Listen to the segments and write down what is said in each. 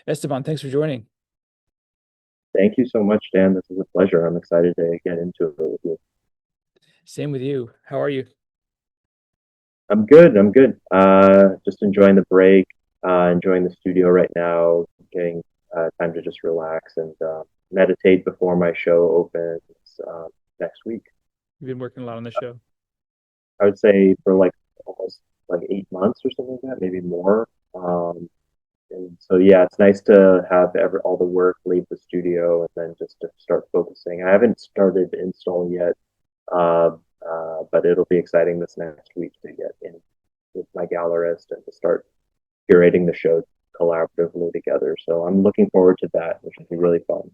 Esteban, thanks for joining. Thank you so much, Dan. This is a pleasure. I'm excited to get into it with you. Same with you. How are you? I'm good. I'm good. Just enjoying the break, enjoying the studio right now, getting time to just relax and meditate before my show opens next week. You've been working a lot on the show. I would say for like almost like 8 months or something like that, maybe more. And so yeah, it's nice to have all the work leave the studio and then just to start focusing. I haven't started installing yet. Uh, but it'll be exciting this next week to get in with my gallerist and to start curating the show collaboratively together. So I'm looking forward to that, which will be really fun.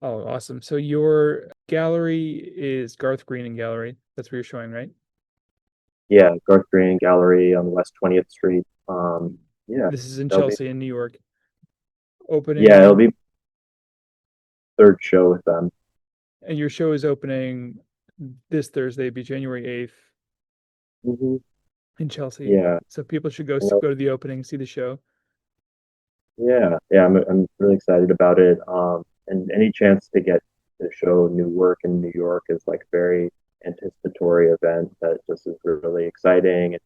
Oh, awesome. So your gallery is Garth Greenan Gallery. That's where you're showing, right? Yeah, Garth Green Gallery on West 20th Street. Yeah, This is in that'll be Chelsea in New York. yeah, it'll Opening, be third show with them. and your show is opening this Thursday, be January 8th Hmm. in Chelsea. Yeah, So people should go you know, go to the opening, see the show. yeah. I'm really excited about it. And any chance to get to show new work in New York is like very anticipatory event that just is really exciting.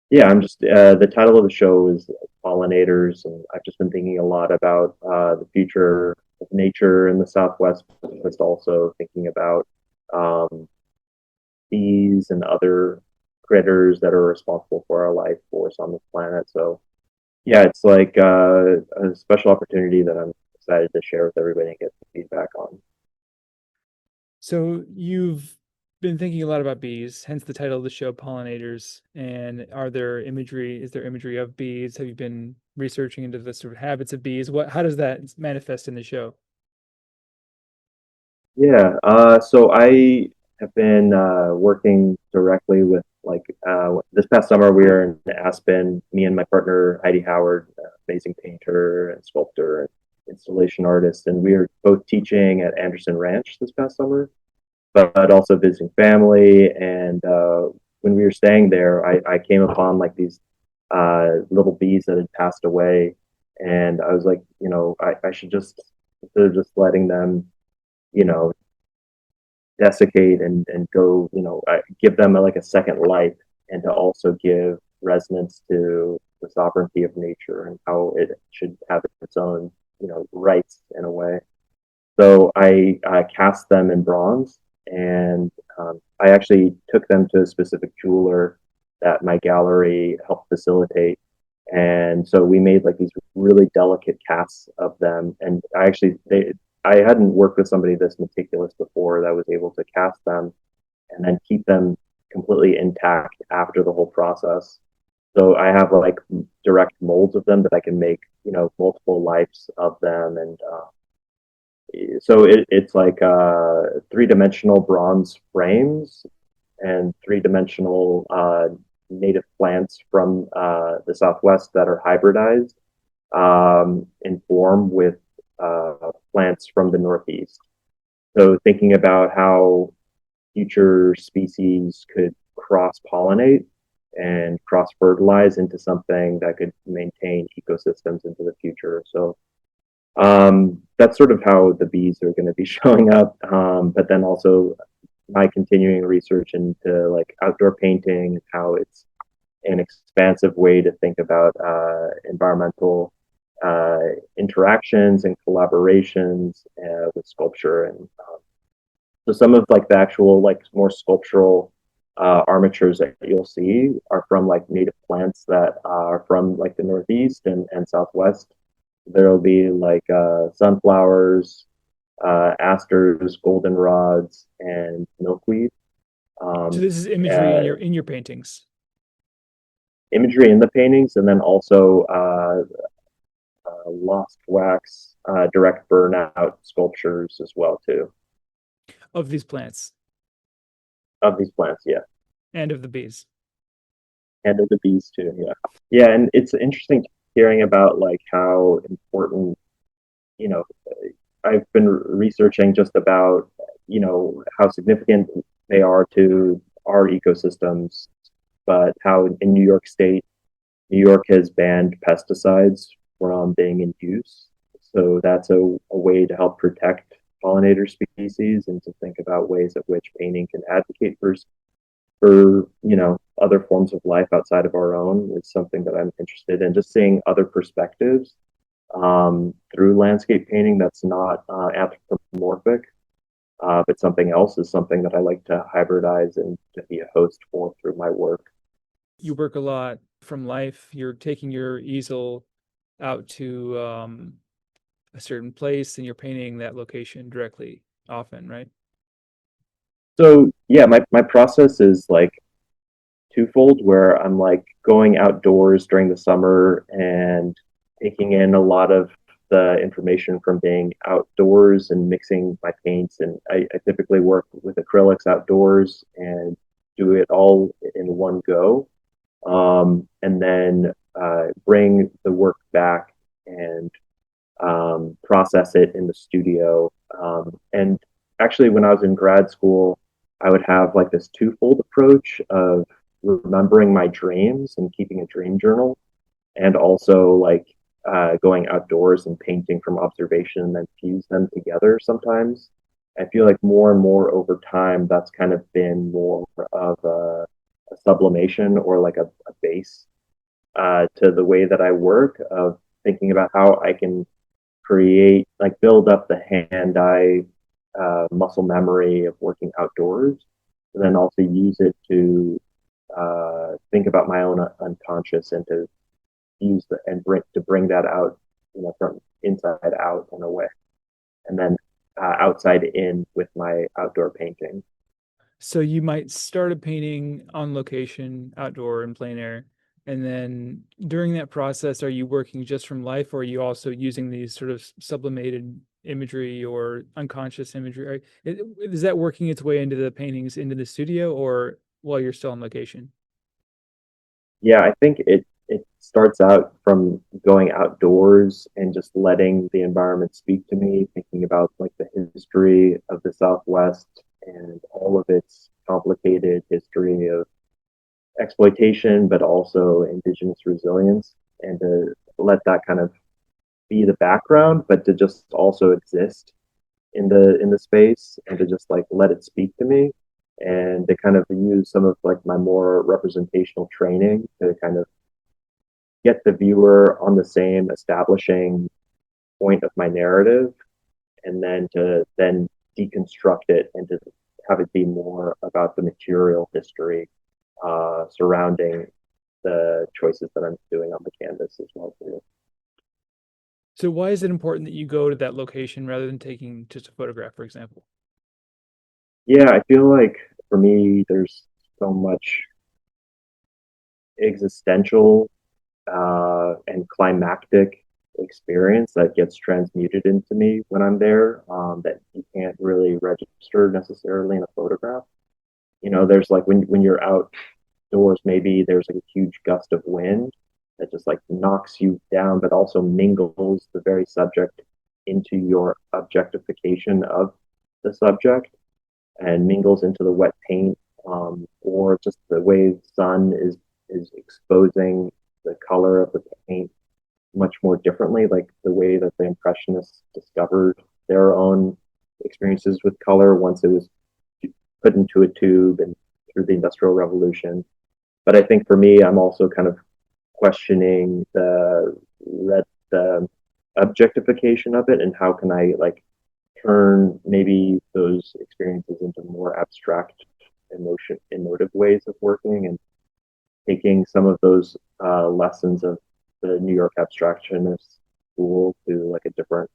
Yeah, I'm just the title of the show is Pollinators, and I've just been thinking a lot about the future of nature in the Southwest, but just also thinking about um, bees and other critters that are responsible for our life force on this planet. So yeah, it's like a special opportunity that I'm excited to share with everybody and get feedback on. So you've been thinking a lot about bees, hence the title of the show, Pollinators. And is there imagery of bees? Have you been researching into the sort of habits of bees? How does that manifest in the show? Yeah, so I have been working directly with this past summer we were in Aspen, me and my partner Heidi Howard, amazing painter and sculptor and installation artist, and we were both teaching at Anderson Ranch this past summer, but also visiting family. And when we were staying there, I came upon like these little bees that had passed away, and I was like, I should just instead of just letting them you know desiccate and go, give them like a second life, and to also give resonance to the sovereignty of nature and how it should have its own, rights in a way. So I cast them in bronze, and I actually took them to a specific jeweler that my gallery helped facilitate. And so we made like these really delicate casts of them. And I hadn't worked with somebody this meticulous before that was able to cast them and then keep them completely intact after the whole process. So I have like direct molds of them that I can make, multiple lives of them. And so it's like three-dimensional bronze frames and three-dimensional native plants from the Southwest that are hybridized in form with plants from the Northeast. So thinking about how future species could cross-pollinate and cross-fertilize into something that could maintain ecosystems into the future. So that's sort of how the bees are going to be showing up. But then also my continuing research into like outdoor painting, how it's an expansive way to think about environmental uh, interactions and collaborations with sculpture. And so some of like the actual like more sculptural armatures that you'll see are from like native plants that are from like the Northeast and Southwest. There'll be like sunflowers, asters, goldenrods, and milkweed. So Um, this is imagery in uh, your paintings. Imagery in the paintings, and then also lost wax, direct burnout sculptures as well too Of these plants of these plants. Yeah, and of the bees. and of the bees too. Yeah, yeah, and it's interesting hearing about like how important you know I've been researching just about how significant they are to our ecosystems, but how in New York State, New York has banned pesticides from being in use. So that's a way to help protect pollinator species and to think about ways at which painting can advocate for other forms of life outside of our own is something that I'm interested in. Just seeing other perspectives through landscape painting that's not anthropomorphic, but something else is something that I like to hybridize and to be a host for through my work. You work a lot from life. You're taking your easel out to a certain place and you're painting that location directly often, right? So yeah, my process is like twofold where I'm like going outdoors during the summer and taking in a lot of the information from being outdoors and mixing my paints. And I typically work with acrylics outdoors and do it all in one go. And then bring the work back and process it in the studio. And actually, when I was in grad school, I would have like this twofold approach of remembering my dreams and keeping a dream journal, and also like going outdoors and painting from observation and then fuse them together sometimes. I feel like more and more over time, that's kind of been more of a sublimation or like a base to the way that I work of thinking about how I can create, like build up the hand-eye muscle memory of working outdoors, and then also use it to think about my own unconscious and to use the and bring that out, from inside out in a way, and then outside in with my outdoor painting. So you might start a painting on location, outdoor in plein air, and then during that process, are you working just from life, or are you also using these sort of sublimated imagery or unconscious imagery? Is that working its way into the paintings into the studio, or while you're still on location? Yeah, I think it starts out from going outdoors and just letting the environment speak to me, thinking about like the history of the Southwest and all of its complicated history of exploitation, but also indigenous resilience, and to let that kind of be the background, but to just also exist in the space and to just like let it speak to me, and to kind of use some of like my more representational training to kind of get the viewer on the same establishing point of my narrative, and then to then deconstruct it and to have it be more about the material history surrounding the choices that I'm doing on the canvas as well too. So why is it important that you go to that location rather than taking just a photograph, for example? Yeah, I feel like for me, there's so much existential and climactic experience that gets transmuted into me when I'm there, that you can't really register necessarily in a photograph. There's like when you're outdoors, maybe there's like a huge gust of wind that just like knocks you down, but also mingles the very subject into your objectification of the subject and mingles into the wet paint, or just the way the sun is exposing the color of the paint much more differently, like the way that the Impressionists discovered their own experiences with color once it was put into a tube and through the Industrial Revolution. But I think for me, I'm also kind of questioning the objectification of it, and how can I like turn maybe those experiences into more abstract emotive ways of working, and taking some of those lessons of the New York abstractionist school to like a different,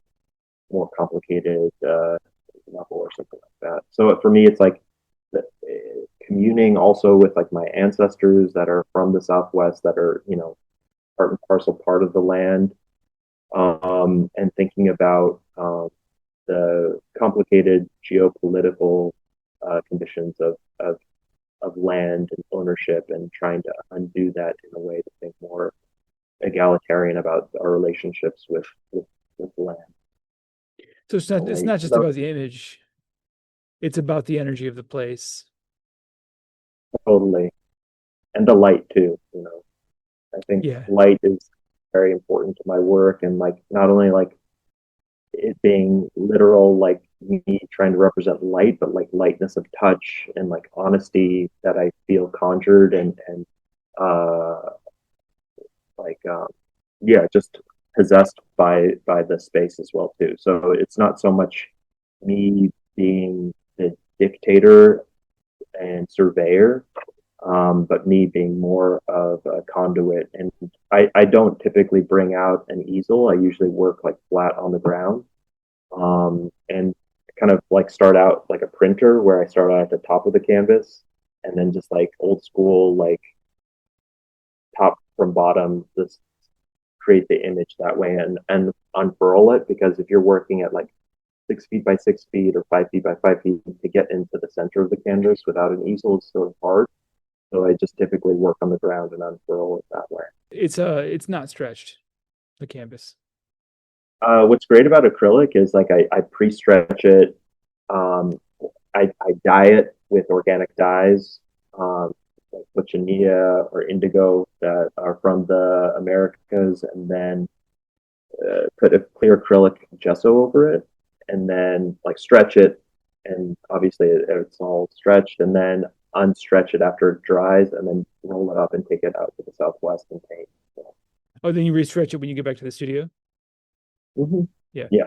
more complicated level or something like that. So for me, it's like communing also with like my ancestors that are from the Southwest, that are part and parcel part of the land, and thinking about the complicated geopolitical conditions of land and ownership, and trying to undo that in a way to think more egalitarian about our relationships with land. So it's not just So, about the image, it's about the energy of the place. totally, and the light too. I think Yeah. light is very important to my work, and like not only like it being literal, like me trying to represent light, but like lightness of touch and like honesty that I feel conjured and uh like yeah, just possessed by the space as well too. So it's not so much me being the dictator and surveyor, but me being more of a conduit. And I don't typically bring out an easel. I usually work like flat on the ground, and kind of like start out like a printer where I start out at the top of the canvas and then just like old school, like top from bottom, just create the image that way and unfurl it. Because if you're working at like 6 feet by 6 feet or 5 feet by 5 feet, to get into the center of the canvas without an easel is sort of hard. So I just typically work on the ground and unfurl it that way. It's not stretched, the canvas. What's great about acrylic is like I pre-stretch it. Um, I dye it with organic dyes, like cochineal or indigo that are from the Americas, and then put a clear acrylic gesso over it, and then like stretch it, and obviously it's all stretched, and then unstretch it after it dries, and then roll it up and take it out to the Southwest and paint. So, Oh, then you restretch it when you get back to the studio? mhm. Yeah. Yeah,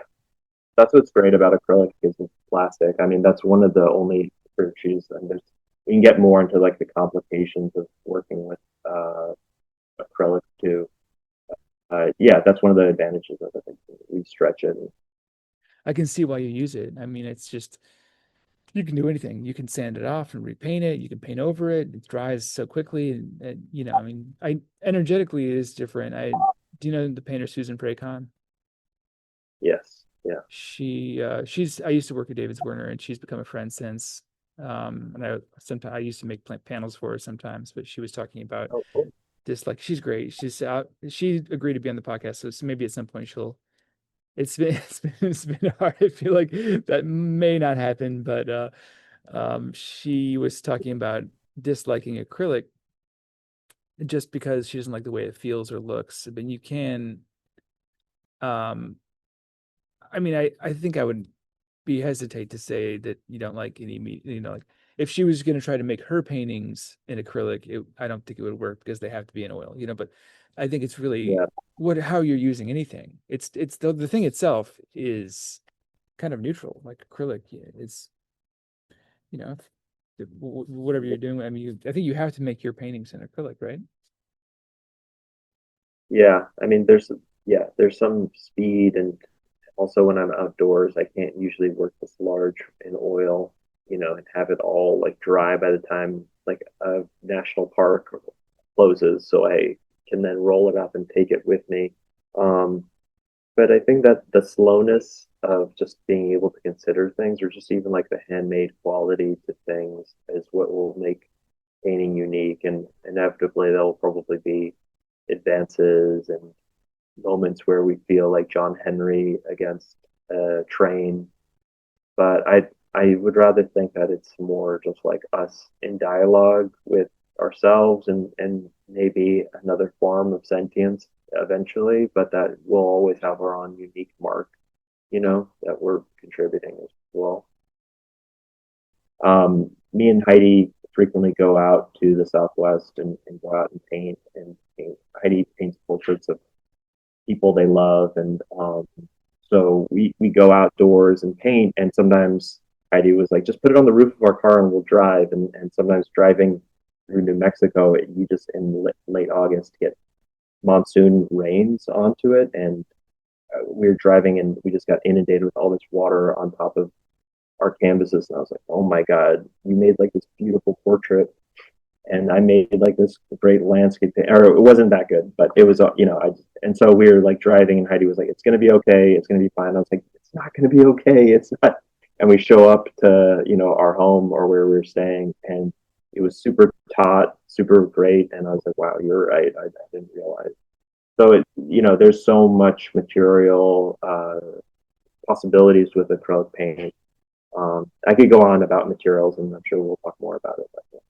that's what's great about acrylic is it's plastic. I mean, that's one of the only virtues, and there's we can get more into like the complications of working with acrylic too. Yeah, that's one of the advantages of it. We stretch it. I can see why you use it. I mean, it's just you can do anything. You can sand it off and repaint it. You can paint over it. It dries so quickly. And you know, I mean, I energetically it is different. I do you know the painter Susan Praycon? Yes, yeah. She's I used to work at David's Werner and she's become a friend since. And I used to make panels for her sometimes, but she was talking about Oh, cool. this like she's great. She agreed to be on the podcast, so maybe at some point she'll it's been hard. I feel like that may not happen, but she was talking about disliking acrylic just because she doesn't like the way it feels or looks. But you can, um, I mean, I think I would be hesitate to say that you don't like any, you know, like if she was going to try to make her paintings in acrylic, I don't think it would work because they have to be in oil, you know. But I think it's really Yeah, what how you're using anything. It's the thing itself is kind of neutral, like acrylic. Yeah, it's you know, whatever you're doing. I mean, I think you have to make your paintings in acrylic, right? yeah. I mean, there's some speed, and also when I'm outdoors, I can't usually work this large in oil, and have it all like dry by the time like a national park closes, so I can then roll it up and take it with me. Um, but I think that the slowness of just being able to consider things, or just even like the handmade quality to things, is what will make painting unique. And inevitably, there'll probably be advances and moments where we feel like John Henry against a train. But I would rather think that it's more just like us in dialogue with ourselves, and maybe another form of sentience eventually, but that we'll always have our own unique mark, that we're contributing as well. Me and Heidi frequently go out to the Southwest and go out and paint. Heidi paints portraits of people they love, and so we go outdoors and paint. And sometimes Heidi was like, just put it on the roof of our car and we'll drive. And sometimes driving through New Mexico, you just in late August get monsoon rains onto it, and we were driving and we just got inundated with all this water on top of our canvases. And I was like, oh my god, you made like this beautiful portrait, and I made like this great landscape, or it wasn't that good, but it was, and so we were like driving, and Heidi was like, "It's gonna be okay, it's gonna be fine." I was like, "It's not gonna be okay, it's not." And we show up to, our home or where we were staying, and it was super taut, super great, and I was like, "Wow, you're right. I didn't realize." So there's so much material possibilities with acrylic paint. I could go on about materials, and I'm sure we'll talk more about it. But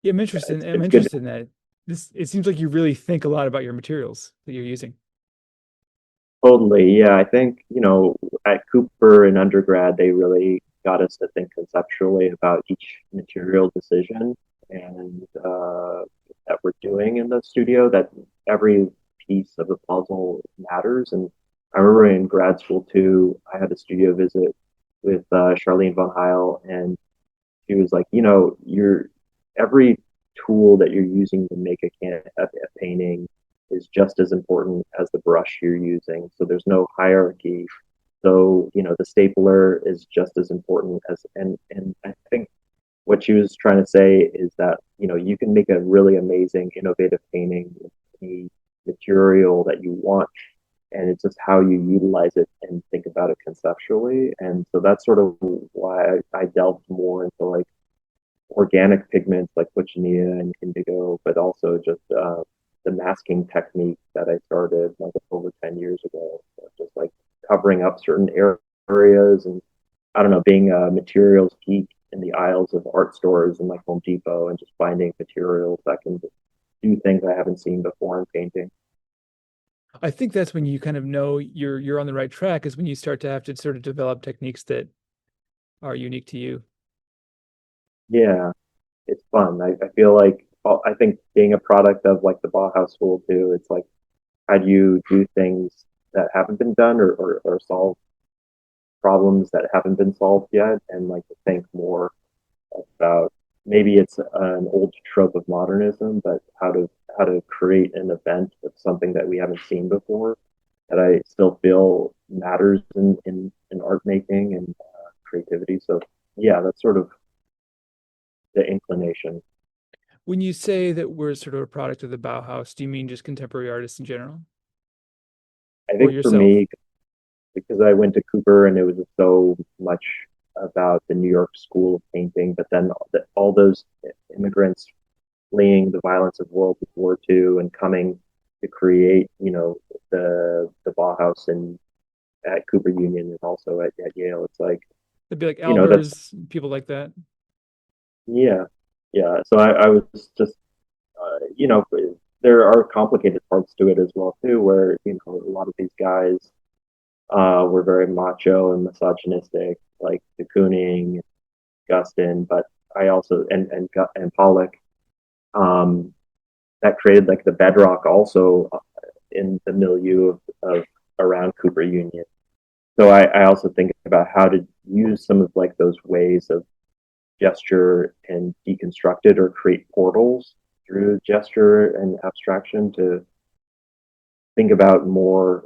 Yeah, I'm interested. I'm it's good. interested in that. This it seems like you really think a lot about your materials that you're using. Totally. Yeah. I think, at Cooper in undergrad, they really got us to think conceptually about each material decision and that we're doing in the studio, that every piece of the puzzle matters. And I remember in grad school too, I had a studio visit with Charlene von Heil, and she was like, every tool that you're using to make a painting is just as important as the brush you're using. So there's no hierarchy. So, the stapler is just as important as, and I think what she was trying to say is that, you can make a really amazing, innovative painting with any material that you want. And it's just how you utilize it and think about it conceptually. And so that's sort of why I delved more into like organic pigments like cochineal and indigo, but also just the masking technique that I started like over 10 years ago. So just like covering up certain areas, and I don't know, being a materials geek in the aisles of art stores and like Home Depot, and just finding materials that can do things I haven't seen before in painting. I think that's when you kind of know you're on the right track, is when you start to have to sort of develop techniques that are unique to you. Yeah, it's fun. I feel like, well, I think being a product of like the Bauhaus school too, it's like, how do you do things that haven't been done, or solve problems that haven't been solved yet, and like to think more about, maybe it's an old trope of modernism, but how to create an event with something that we haven't seen before, that I still feel matters in art making and creativity. So yeah, that's sort of the inclination. When you say that we're sort of a product of the Bauhaus, do you mean just contemporary artists in general, I or think for yourself? me, because I went to Cooper and it was so much about the New York School of Painting, but then all those immigrants fleeing the violence of World War II and coming to create, the Bauhaus and at Cooper Union and also at Yale. It's like, It'd be like that's, Albers, people like that. yeah, yeah. So I was just, there are complicated parts to it as well too, where a lot of these guys were very macho and misogynistic, like de Kooning, Gustin, but I also and Pollock, um, that created like the bedrock also in the milieu of around Cooper Union. So I also think about how to use some of like those ways of gesture and deconstruct it, or create portals through gesture and abstraction, to think about more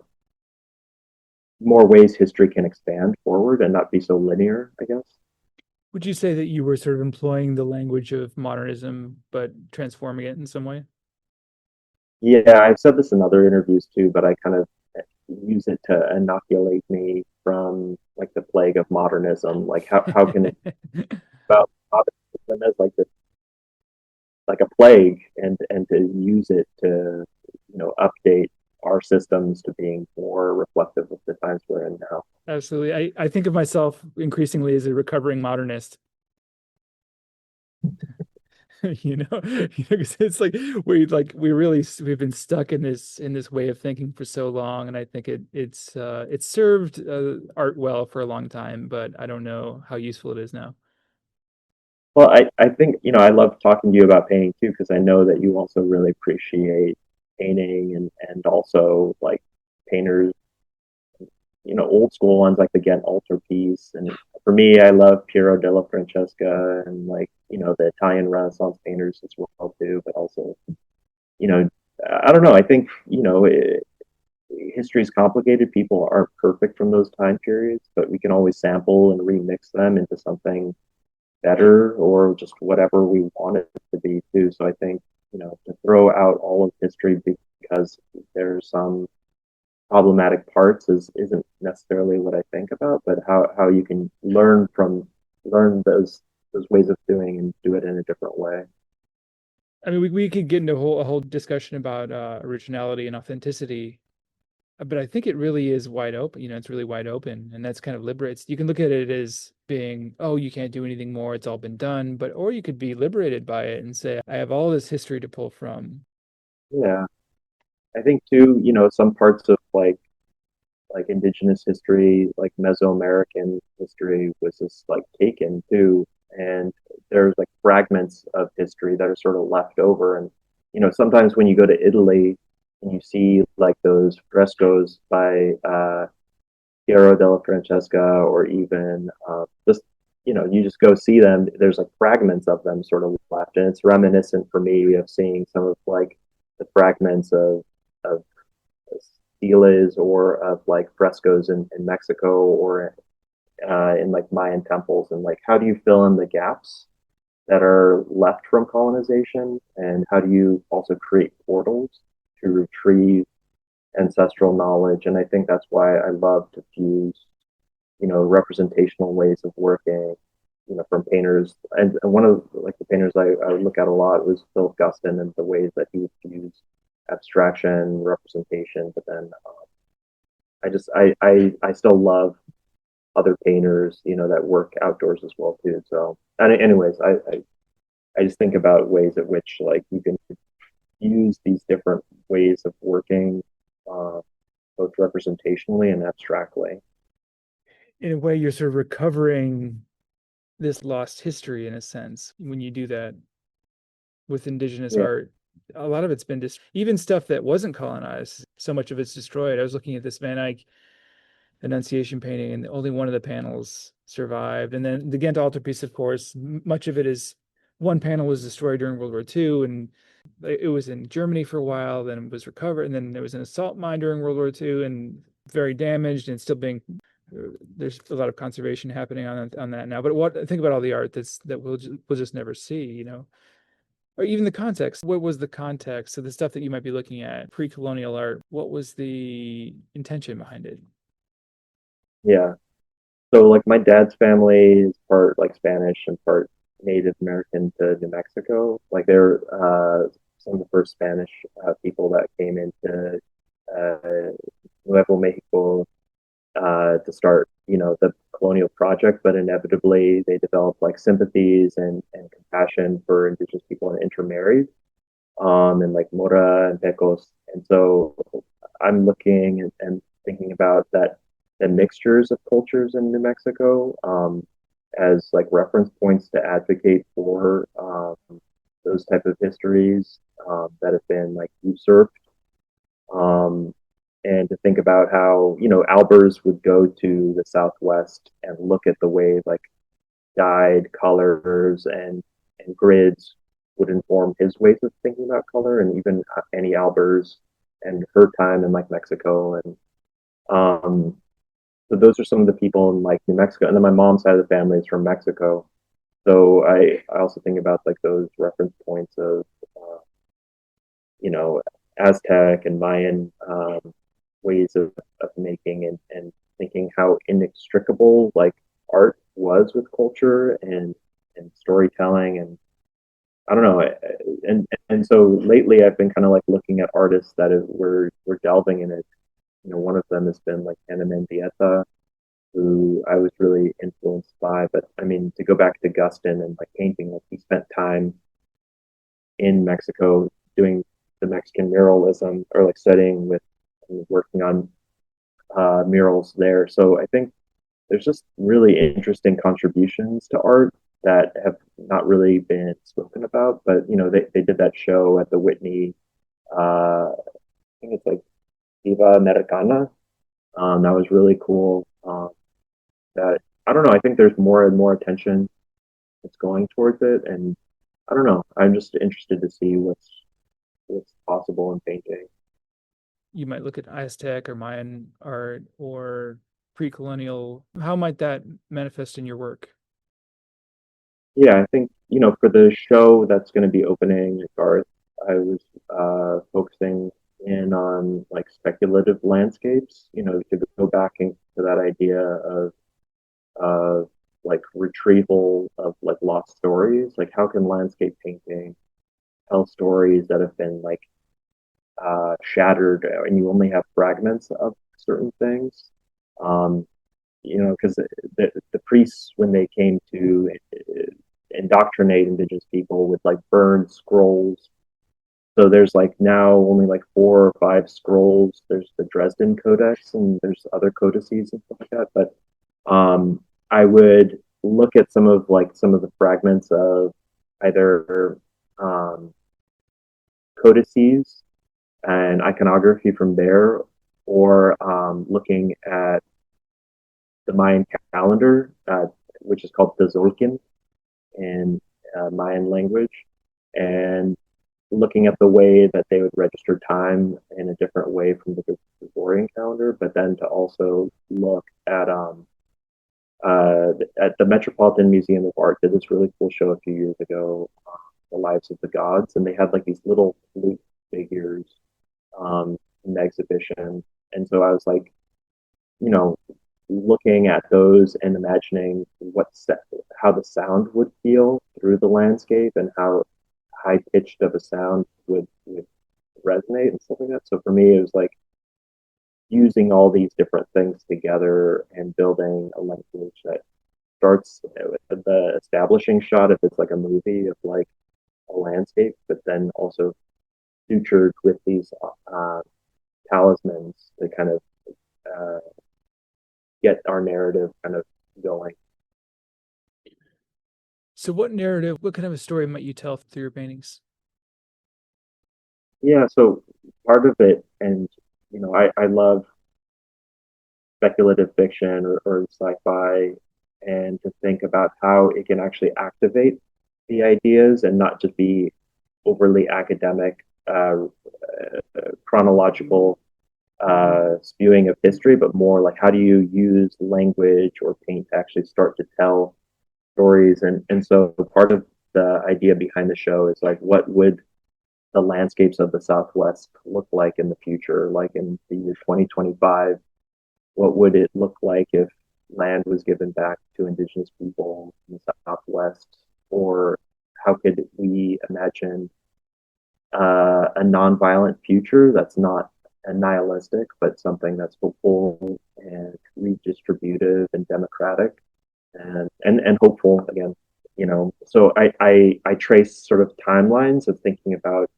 ways history can expand forward and not be so linear, I guess. Would you say that you were sort of employing the language of modernism, but transforming it in some way? Yeah, I've said this in other interviews too, but I kind of use it to inoculate me from like the plague of modernism. Like how can it about modernism as like a plague, and to use it to update our systems to being more reflective of the times we're in now. Absolutely. I think of myself increasingly as a recovering modernist. Because it's like we've been stuck in this way of thinking for so long, and I think it's served art well for a long time, but I don't know how useful it is now. Well, I think, I love talking to you about painting too, because I know that you also really appreciate painting, and also like painters, old school ones like the Ghent altarpiece. And for me, I love Piero della Francesca, and like, the Italian Renaissance painters as well too, but also, you know, I don't know. I think, history is complicated. People aren't perfect from those time periods, but we can always sample and remix them into something better, or just whatever we want it to be too. So I think, to throw out all of history because there's some problematic parts isn't necessarily what I think about, but how you can learn those ways of doing and do it in a different way. I mean, we could get into a whole discussion about originality and authenticity, but I think it really is wide open. It's really wide open, and that's kind of liberates. You can look at it as being, oh, you can't do anything more. It's all been done. But or you could be liberated by it and say, I have all this history to pull from. Yeah, I think too, some parts of like indigenous history, like Mesoamerican history was just like taken too. And there's like fragments of history that are sort of left over. And, sometimes when you go to Italy and you see like those frescoes by Piero della Francesca or even just, you just go see them. There's like fragments of them sort of left. And it's reminiscent for me of seeing some of like the fragments of steles or of like frescoes in Mexico or in like Mayan temples, and like how do you fill in the gaps that are left from colonization, and how do you also create portals to retrieve ancestral knowledge? And I think that's why I love to fuse, representational ways of working, from painters. And one of like the painters I look at a lot was Philip Guston and the ways that he would fuse abstraction, representation, but then I still love other painters, that work outdoors as well too. So, anyways, I just think about ways at which like you can use these different ways of working, uh, both representationally and abstractly. In a way, you're sort of recovering this lost history in a sense when you do that with indigenous Yeah, art. A lot of it's been just even stuff that wasn't colonized. So much of it's destroyed. I was looking at this Van Eyck Annunciation painting, and only one of the panels survived. And then the Ghent altarpiece, of course, much of it is one panel was destroyed during World War II, and it was in Germany for a while. Then it was recovered, and then there was an assault mine during World War II, and very damaged, and still being. There's a lot of conservation happening on that now. But what think about all the art that we'll just never see, or even the context. What was the context? So the stuff that you might be looking at, pre-colonial art, what was the intention behind it? yeah. So like my dad's family is part like Spanish and part Native American to New Mexico. Like they're some of the first Spanish people that came into uh, Nuevo Mexico to start, the colonial project. But inevitably, they developed like sympathies and compassion for indigenous people and intermarried, and like Mora and Pecos. And so I'm looking and thinking about that the mixtures of cultures in New Mexico, as like reference points to advocate for those type of histories that have been like usurped, um, and to think about how Albers would go to the Southwest and look at the way like dyed colors and grids would inform his ways of thinking about color, and even Annie Albers and her time in like Mexico. And um, so those are some of the people in like New Mexico, and then my mom's side of the family is from Mexico. So I also think about like those reference points of uh, you know Aztec and Mayan ways of making, and thinking how inextricable like art was with culture and storytelling. And I don't know. And so lately I've been kind of like looking at artists that were delving in it. One of them has been like Anna Mendieta, who I was really influenced by. But I mean, to go back to Guston and like painting, like he spent time in Mexico doing the Mexican muralism, or like studying with and working on murals there. So I think there's just really interesting contributions to art that have not really been spoken about. But they did that show at the Whitney. I think it's like Viva Americana. That was really cool. That I don't know. I think there's more and more attention that's going towards it, and I don't know. I'm just interested to see what's possible in painting. You might look at Aztec or Mayan art or pre-colonial. How might that manifest in your work? Yeah, I think for the show that's going to be opening at Garth, I was focusing in on like speculative landscapes. To go back into that idea of like retrieval of like lost stories. Like how can landscape painting tell stories that have been like shattered, and you only have fragments of certain things. Um, because the priests, when they came to indoctrinate indigenous people, would like burn scrolls. So there's like now only like 4 or 5 scrolls. There's the Dresden Codex, and there's other codices and stuff like that. But I would look at some of the fragments of either um, codices and iconography from there, or looking at the Mayan calendar, which is called the Tzolk'in in Mayan language, and looking at the way that they would register time in a different way from the Gregorian calendar, but then to also look at the Metropolitan Museum of Art did this really cool show a few years ago, The Lives of the Gods, and they had like these little flute figures in the exhibition, and so I was like, you know, looking at those and imagining how the sound would feel through the landscape and how high pitched of a sound would resonate and stuff like that. So for me, it was like using all these different things together and building a language that starts with the establishing shot if it's like a movie of like a landscape, but then also sutured with these talismans to kind of uh, get our narrative kind of going. So what narrative, what kind of a story might you tell through your paintings? Yeah, so part of it, and I love speculative fiction or sci-fi, and to think about how it can actually activate the ideas and not just be overly academic, chronological spewing of history, but more like how do you use language or paint to actually start to tell stories. And so part of the idea behind the show is like, what would the landscapes of the Southwest look like in the future, like in the year 2025? What would it look like if land was given back to indigenous people in the Southwest? Or how could we imagine a nonviolent future that's not a nihilistic, but something that's hopeful and redistributive and democratic and hopeful again? So I trace sort of timelines of thinking about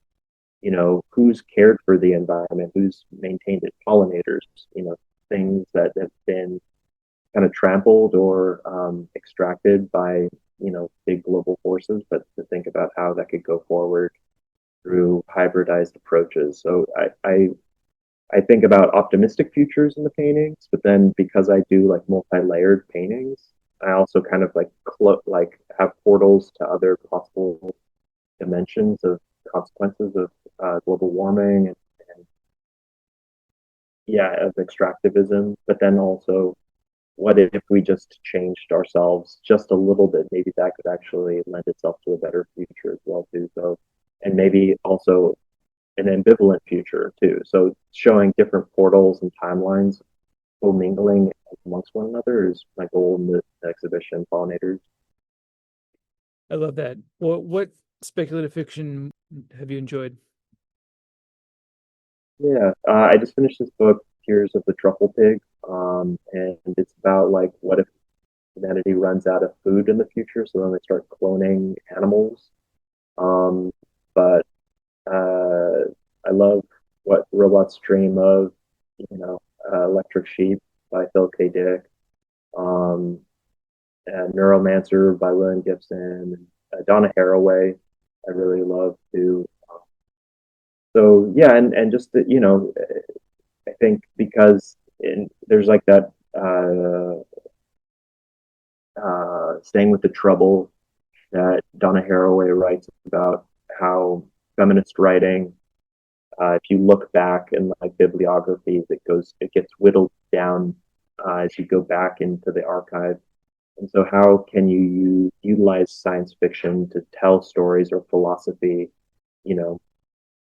who's cared for the environment, who's maintained it, pollinators, things that have been kind of trampled or extracted by big global forces, but to think about how that could go forward through hybridized approaches. So I think about optimistic futures in the paintings, but then because I do like multi-layered paintings, I also kind of like have portals to other possible dimensions of consequences of global warming and yeah, of extractivism. But then also, what if we just changed ourselves just a little bit? Maybe that could actually lend itself to a better future as well too. So, and maybe also an ambivalent future too. So showing different portals and timelines commingling amongst one another is my goal in the exhibition, Pollinators. I love that. What speculative fiction have you enjoyed? Yeah, I just finished this book, Tears of the Truffle Pig, and it's about like what if humanity runs out of food in the future, so then they start cloning animals. Um, but I love What Robots Dream of, Electric Sheep by Phil K. Dick, um, and Neuromancer by William Gibson, and Donna Haraway. I really love too. So yeah, and just I think because there's like that staying with the trouble that Donna Haraway writes about how feminist writing, if you look back in like bibliographies, it gets whittled down as you go back into the archive. And so, how can you utilize science fiction to tell stories or philosophy, you know,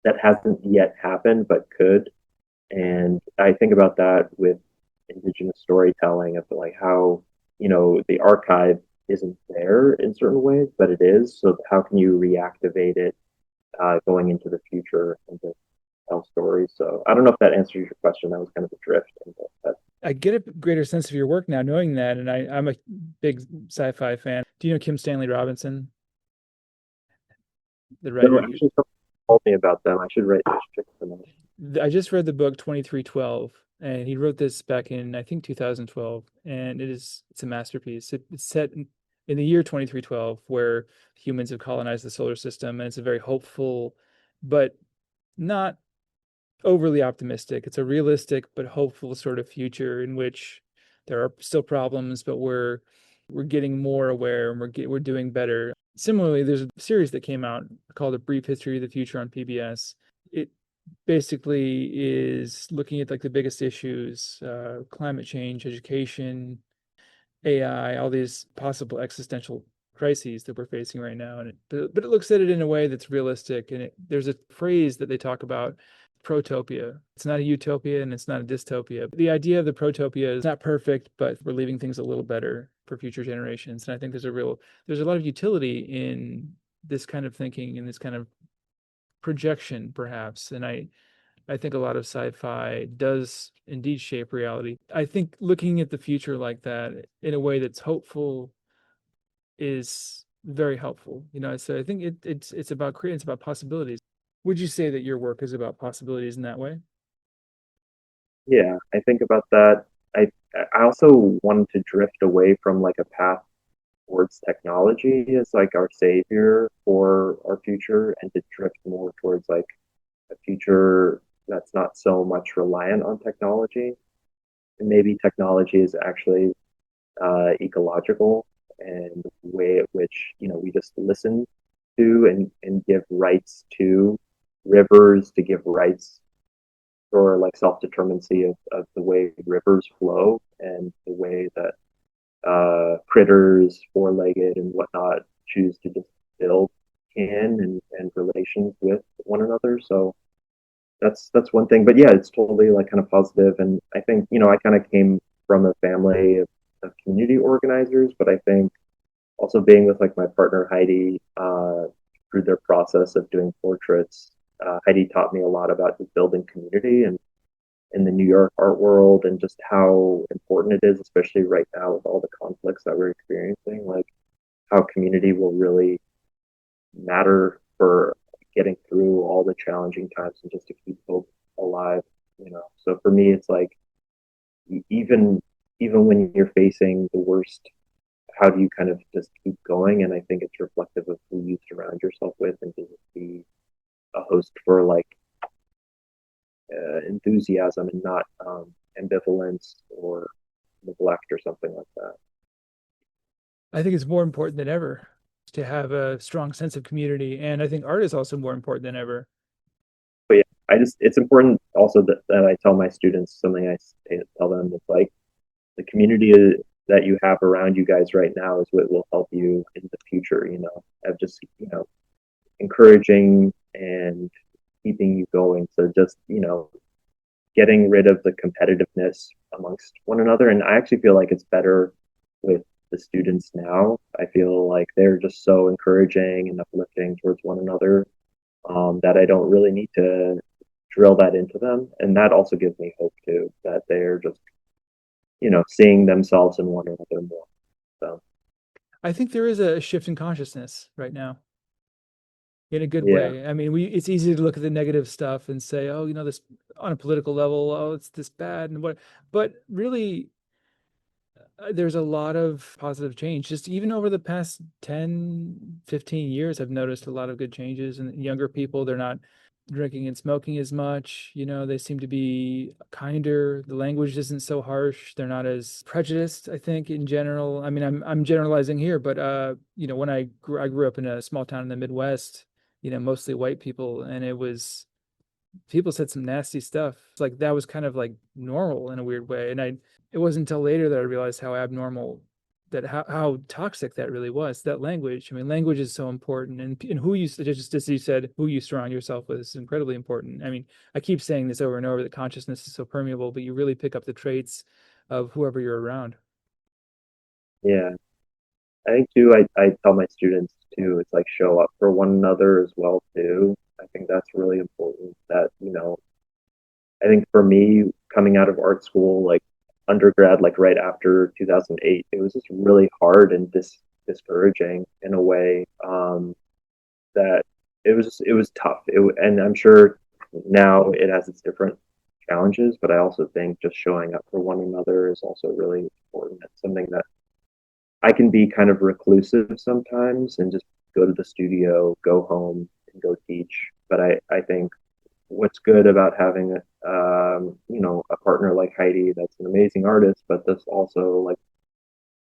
that hasn't yet happened but could? And I think about that with indigenous storytelling of like how, the archive isn't there in certain ways, but it is. So how can you reactivate it going into the future? And tell stories. So I don't know if that answers your question. That was kind of a drift. But I get a greater sense of your work now knowing that, and I'm a big sci-fi fan. Do you know Kim Stanley Robinson, the no, writer? actually, someone told me about them. I should write. I should check them out. I just read the book 2312, and he wrote this back in I think 2012, and it's a masterpiece. It's set in the year 2312, where humans have colonized the solar system, and it's a very hopeful, but not overly optimistic. It's a realistic but hopeful sort of future in which there are still problems, but we're getting more aware and we're doing better. Similarly, there's a series that came out called A Brief History of the Future on PBS. It basically is looking at like the biggest issues, climate change, education, AI, all these possible existential crises that we're facing right now. And but it looks at it in a way that's realistic. And there's a phrase that they talk about, protopia. It's not a utopia and it's not a dystopia. The idea of the protopia is not perfect, but we're leaving things a little better for future generations. And I think there's a lot of utility in this kind of thinking and this kind of projection, perhaps. And I think a lot of sci-fi does indeed shape reality. I think looking at the future like that in a way that's hopeful is very helpful. So I think it's about creating, it's about possibilities. Would you say that your work is about possibilities in that way? Yeah, I think about that. I I also wanted to drift away from like a path towards technology as like our savior for our future, and to drift more towards like a future that's not so much reliant on technology. And maybe technology is actually ecological, and the way at which we just listen to and give rights to rivers, to give rights or like self-determinacy of the way rivers flow and the way that critters, four-legged and whatnot, choose to just build in and relations with one another. So that's one thing. But yeah, it's totally like kind of positive. And I think I kind of came from a family of community organizers, but I think also being with like my partner Heidi through their process of doing portraits, Heidi taught me a lot about just building community and in the New York art world, and just how important it is, especially right now with all the conflicts that we're experiencing, like how community will really matter for getting through all the challenging times and just to keep hope alive. So for me, it's like even even when you're facing the worst, how do you kind of just keep going? And I think it's reflective of who you surround yourself with, and to just be a host for like enthusiasm and not ambivalence or neglect or something like that. I think it's more important than ever to have a strong sense of community. And I think art is also more important than ever. But yeah, it's important also that I tell my students something. Tell them it's like the community that you have around you guys right now is what will help you in the future. Of just encouraging and keeping you going. So just getting rid of the competitiveness amongst one another. And I actually feel like it's better with the students now. I feel like they're just so encouraging and uplifting towards one another, that I don't really need to drill that into them. And that also gives me hope too, that they're just, seeing themselves in one another more. So, I think there is a shift in consciousness right now in a good yeah, way. I mean, it's easy to look at the negative stuff and say, oh, this on a political level, oh, it's this bad and what, but really, there's a lot of positive change. Just even over the past 10, 15 years, I've noticed a lot of good changes. And younger people, they're not drinking and smoking as much. They seem to be kinder. The language isn't so harsh. They're not as prejudiced, I think, in general. I mean, I'm generalizing here, but when I grew up in a small town in the Midwest, mostly white people, and it was people said some nasty stuff. It's like that was kind of like normal in a weird way. And it wasn't until later that I realized how abnormal that how toxic that really was. That language. I mean, language is so important, and who you just as you said, who you surround yourself with is incredibly important. I mean, I keep saying this over and over that consciousness is so permeable, but you really pick up the traits of whoever you're around. yeah. I think too, I tell my students too, it's like show up for one another as well too. I think that's really important that, I think for me, coming out of art school, like undergrad, like right after 2008, it was just really hard and discouraging in a way, that it was tough. And I'm sure now it has its different challenges, but I also think just showing up for one another is also really important. It's something that I can be kind of reclusive sometimes and just go to the studio, go home, and go teach. But I think what's good about having a partner like Heidi that's an amazing artist, but that's also like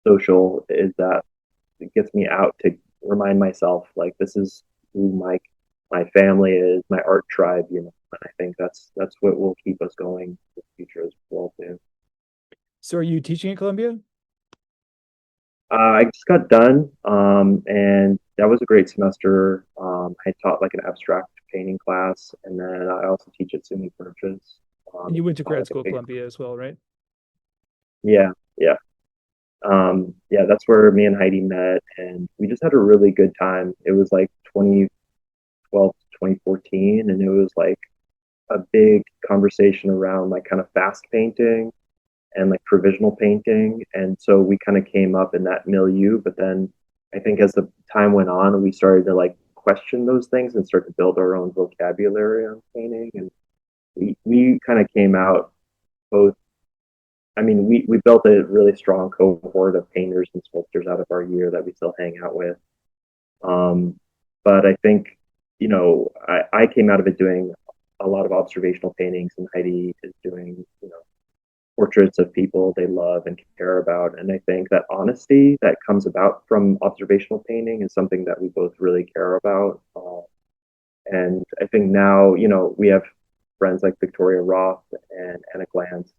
social, is that it gets me out to remind myself like this is who my family is, my art tribe, you know. And I think that's what will keep us going in the future as well too. So are you teaching at Columbia? I just got done, and that was a great semester. I taught like an abstract painting class, and then I also teach at SUNY Purchase. And you went to Taught grad like a school at big, Columbia as well, right? yeah, yeah, yeah. That's where me and Heidi met, and we just had a really good time. It was like 2012 to 2014, and it was like a big conversation around like kind of fast painting and like provisional painting. And so we kind of came up in that milieu. But then I think as the time went on, we started to like question those things and start to build our own vocabulary on painting. And we kind of came out both. I mean, we built a really strong cohort of painters and sculptors out of our year that we still hang out with. Um, but I think, I came out of it doing a lot of observational paintings, and Heidi is doing, portraits of people they love and care about. And I think that honesty that comes about from observational painting is something that we both really care about. And I think now, we have friends like Victoria Roth and Anna Glantz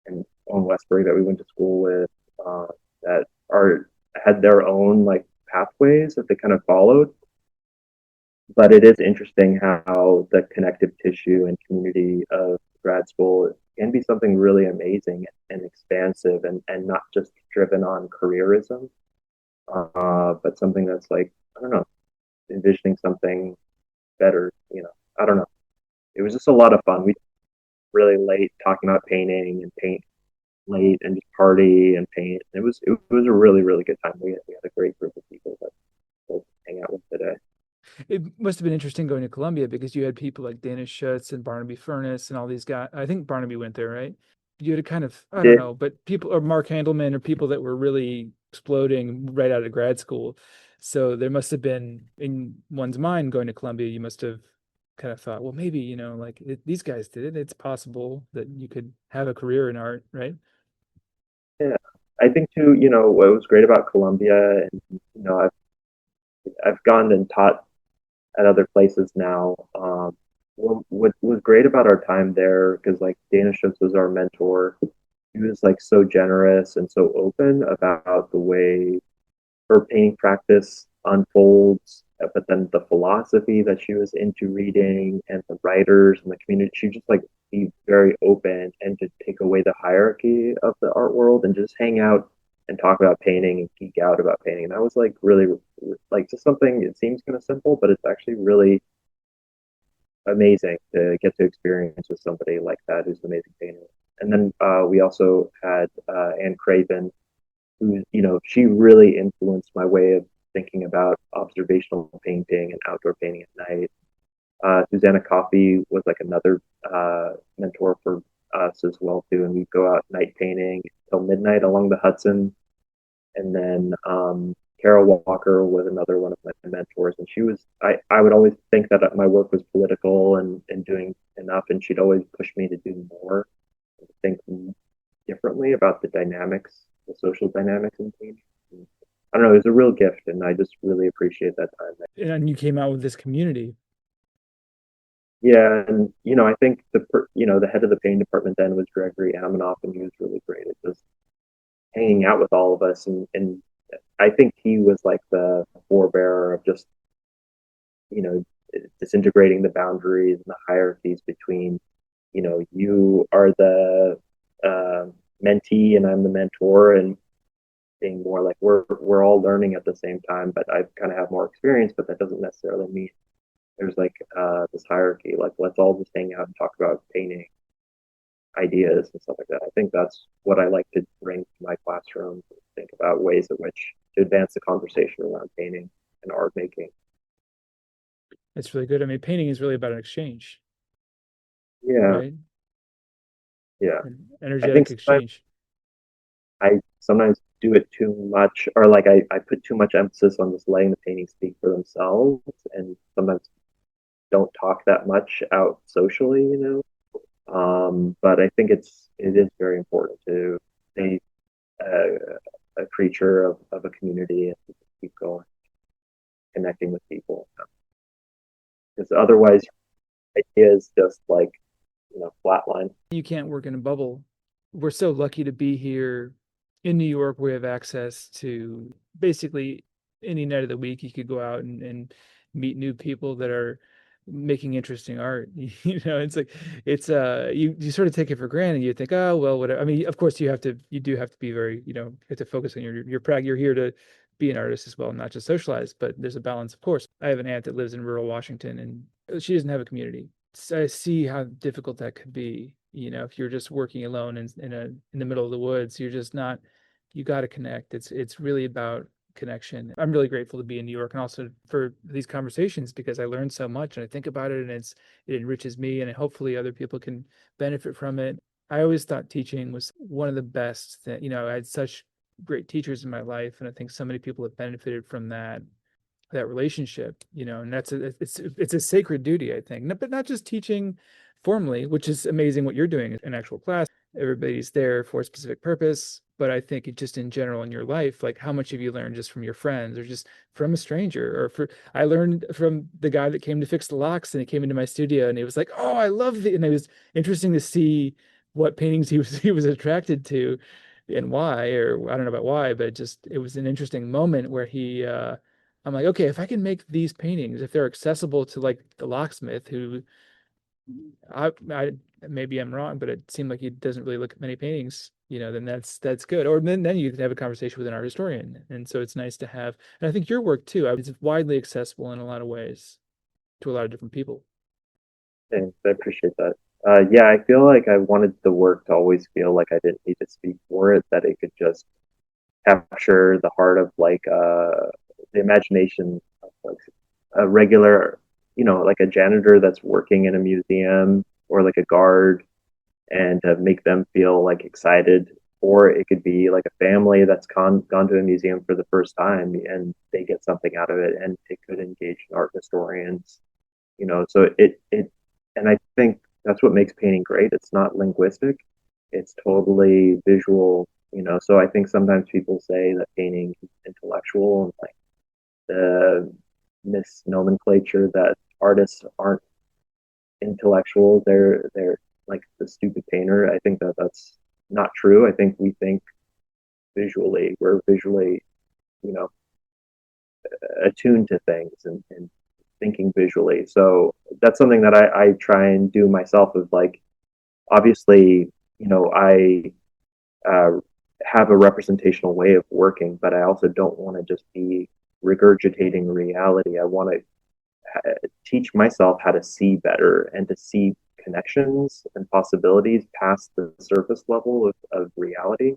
and Owen Westbury that we went to school with, that are had their own like pathways that they kind of followed. But it is interesting how the connective tissue and community of grad school can be something really amazing and expansive, and not just driven on careerism, but something that's like, I don't know, envisioning something better. I don't know. It was just a lot of fun. We really late talking about painting and paint late and just party and paint. It was a really really good time. We had a great group of people that we'll hang out with today. It must have been interesting going to Columbia because you had people like Dana Schutz and Barnaby Furness and all these guys. I think Barnaby went there, right? You had a kind of, I don't Did know, but people, or Mark Handelman, or people that were really exploding right out of grad school. So there must have been in one's mind going to Columbia, you must have kind of thought, well, maybe, like these guys did it. It's possible that you could have a career in art, right? Yeah, I think too. What was great about Columbia, and I've gone and taught at other places now. What was great about our time there, because like Dana Schutz was our mentor, he was like so generous and so open about the way her painting practice unfolds, but then the philosophy that she was into reading and the writers and the community. She just like be very open and to take away the hierarchy of the art world and just hang out and talk about painting and geek out about painting. And that was like really like just something, it seems kind of simple, but it's actually really amazing to get to experience with somebody like that who's an amazing painter. And then we also had Anne Craven, who, she really influenced my way of thinking about observational painting and outdoor painting at night. Susanna Coffey was like another mentor for us as well too, and we'd go out night painting till midnight along the Hudson. And then Carol Walker was another one of my mentors, and she was I would always think that my work was political and doing enough, and she'd always push me to do more, to think differently about the dynamics, the social dynamics in painting. I don't know, it was a real gift, and I just really appreciate that time. And you came out with this community. Yeah, and I think the head of the painting department then was Gregory Amanoff, and he was really great at just hanging out with all of us, and I think he was like the forebearer of just you know disintegrating the boundaries and the hierarchies between you are the uh, mentee and I'm the mentor, and being more like we're all learning at the same time, but I kind of have more experience, but that doesn't necessarily mean there's like this hierarchy, like let's all just hang out and talk about painting. ideas and stuff like that. I think that's what I like to bring to my classroom, think about ways in which to advance the conversation around painting and art making. It's really good. I mean, painting is really about an exchange, Yeah, right? yeah. An I think energetic sometimes exchange. I sometimes do it too much, or like I put too much emphasis on just letting the paintings speak for themselves, and sometimes don't talk that much out socially, you know. But I think it is very important to stay a creature of a community and keep going, connecting with people. Because otherwise, ideas just like flatline. You can't work in a bubble. We're so lucky to be here in New York. We have access to basically any night of the week. You could go out and meet new people that are making interesting art. You know, it's like you sort of take it for granted. You think, oh well, whatever. I mean, of course you do have to be very, you have to focus on your practice. You're here to be an artist as well, not just socialize, but there's a balance, of course. I have an aunt that lives in rural Washington and she doesn't have a community. So I see how difficult that could be. If you're just working alone in the middle of the woods, you're just not. You got to connect. It's really about connection. I'm really grateful to be in New York and also for these conversations because I learned so much and I think about it and it enriches me and hopefully other people can benefit from it. I always thought teaching was one of the best that, I had such great teachers in my life and I think so many people have benefited from that relationship, and it's a sacred duty, I think. But not just teaching formally, which is amazing what you're doing in actual class. Everybody's there for a specific purpose, but I think it just in general in your life, like how much have you learned just from your friends or just from a stranger I learned from the guy that came to fix the locks and he came into my studio and he was like, "Oh, I love the," and it was interesting to see what paintings he was attracted to and why, or I don't know about why, but it was an interesting moment where I'm like, okay, if I can make these paintings, if they're accessible to like the locksmith who I maybe I'm wrong, but it seemed like he doesn't really look at many paintings, then that's good. Or then you can have a conversation with an art historian. And so it's nice to have, and I think your work too, it's widely accessible in a lot of ways to a lot of different people. Thanks, I appreciate that. Yeah, I feel like I wanted the work to always feel like I didn't need to speak for it, that it could just capture the heart of the imagination of like a regular, like a janitor that's working in a museum or like a guard, and to make them feel like excited. Or it could be like a family that's gone to a museum for the first time and they get something out of it, and it could engage art historians, so and I think that's what makes painting great. It's not linguistic, it's totally visual, so I think sometimes people say that painting is intellectual, and like the misnomenclature that artists aren't intellectual, they're like the stupid painter. I think that that's not true. I think we think visually, we're visually, you know attuned to things, and thinking visually. So that's something that I try and do myself. Of like, obviously, I uh, have a representational way of working, but I also don't want to just be regurgitating reality. I want to teach myself how to see better and to see connections and possibilities past the surface level of reality.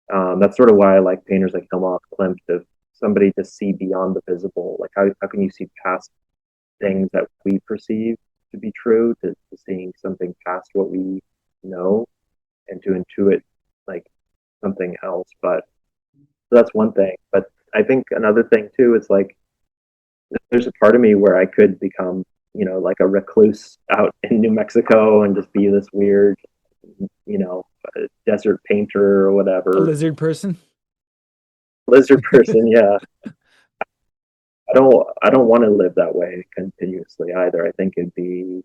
That's sort of why I like painters like Hilma Klimt, of somebody to see beyond the visible. Like, how can you see past things that we perceive to be true, to seeing something past what we know, and to intuit like something else. But so that's one thing. But I think another thing too is like, there's a part of me where I could become, like a recluse out in New Mexico and just be this weird, desert painter or A whatever, lizard person. lizard person. Yeah, I don't want to live that way continuously either. I think it'd be,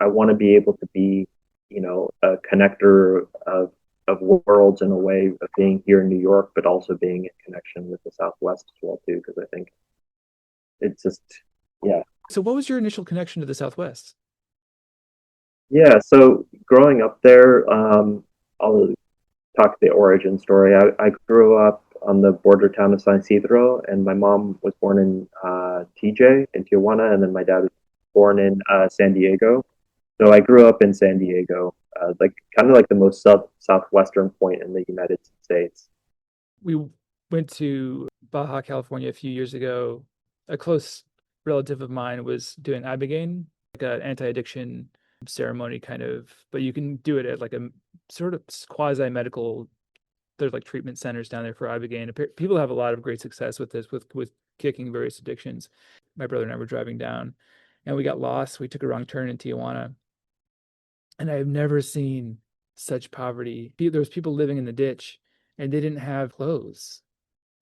I want to be able to be, a connector of worlds, in a way of being here in New York, but also being in connection with the Southwest as well too. Because I think it's just, yeah, So what was your initial connection to the Southwest? yeah. So growing up there, I'll talk the origin story. I grew up on the border town of San Isidro, and my mom was born in TJ in Tijuana, and then my dad was born in San Diego. So I grew up in San Diego, like kind of like the most southwestern point in the United States. We went to Baja California a few years ago. A close relative of mine was doing ibogaine, like an anti-addiction ceremony kind of, but you can do it at like a sort of quasi-medical. There's like treatment centers down there for ibogaine. People have a lot of great success with this, with kicking various addictions. My brother and I were driving down, and we got lost. We took a wrong turn in Tijuana, and I have never seen such poverty. There was people living in the ditch, and they didn't have clothes.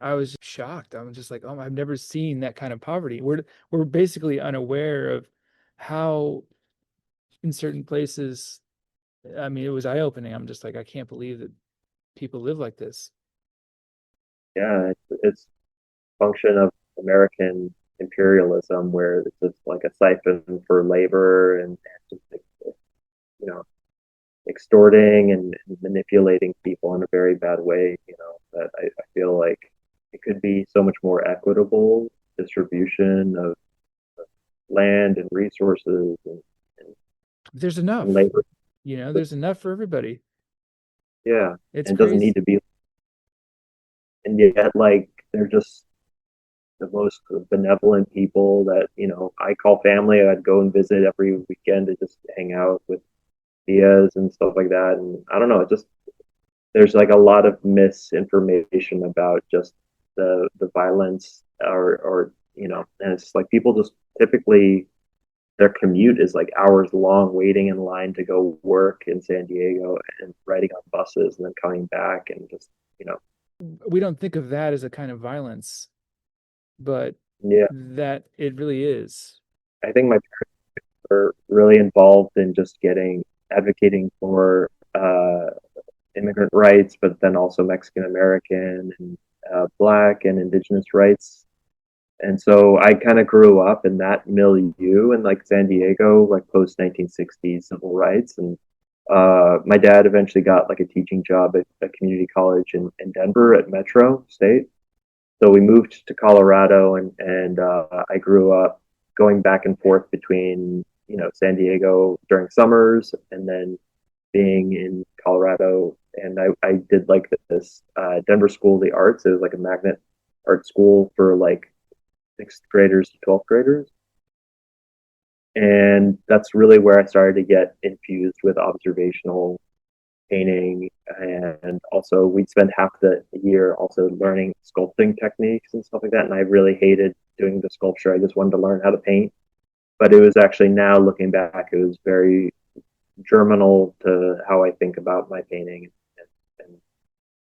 I was shocked. I'm just like, oh, I've never seen that kind of poverty. We're basically unaware of how in certain places. I mean, it was eye-opening. I'm just like, I can't believe that people live like this. Yeah, it's function of American imperialism, where it's just like a siphon for labor and just you know extorting and manipulating people in a very bad way. That I feel like it could be so much more equitable distribution of land and resources There's and enough, labor. there's enough for everybody. Yeah, It's and it doesn't need crazy. to be, and yet like they're just the most benevolent people that I call family. I'd go and visit every weekend to just hang out with Diaz and stuff like that. And I don't know, it just there's like a lot of misinformation about just the violence or and it's like people just typically their commute is like hours long waiting in line to go work in San Diego and riding on buses and then coming back and just you know We don't think of that as a kind of violence, but yeah. that it really is. I think my parents are really involved in just getting advocating for immigrant rights, but then also Mexican American and Black and Indigenous rights. And so I kind of grew up in that milieu in like San Diego, like post 1960s civil rights. And my dad eventually got like a teaching job at a community college in Denver at Metro State. So we moved to Colorado, and I grew up going back and forth between San Diego during summers and then being in Colorado. And I did like this Denver School of the Arts. It was like a magnet art school for like sixth graders to 12th graders. And that's really where I started to get infused with observational painting. And also, we'd spend half the year also learning sculpting techniques and stuff like that. And I really hated doing the sculpture. I just wanted to learn how to paint. But it was actually, now looking back, it was very germinal to how I think about my painting. And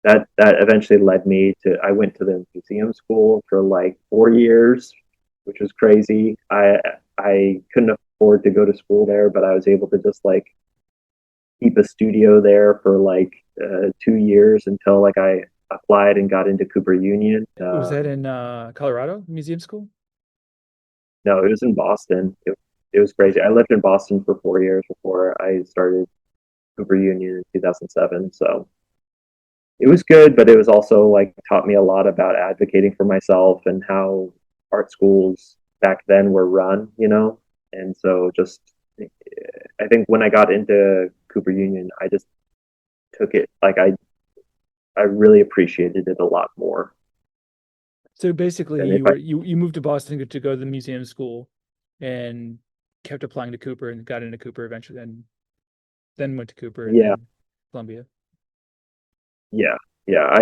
that eventually led me to, I went to the museum school for like 4 years, which was crazy. I couldn't afford to go to school there, but I was able to just like keep a studio there for like 2 years until like I applied and got into Cooper Union. Was that in Colorado Museum School? No, it was in Boston. It was crazy. I lived in Boston for 4 years before I started Cooper Union in 2007. So it was good, but it was also like taught me a lot about advocating for myself and how art schools back then were run. And so just I think when I got into Cooper Union, I just took it like I really appreciated it a lot more So basically, than if you I were you moved to Boston to go to the museum school, and kept applying to Cooper and got into Cooper eventually, and then went to Cooper and yeah. then Columbia. Yeah, yeah.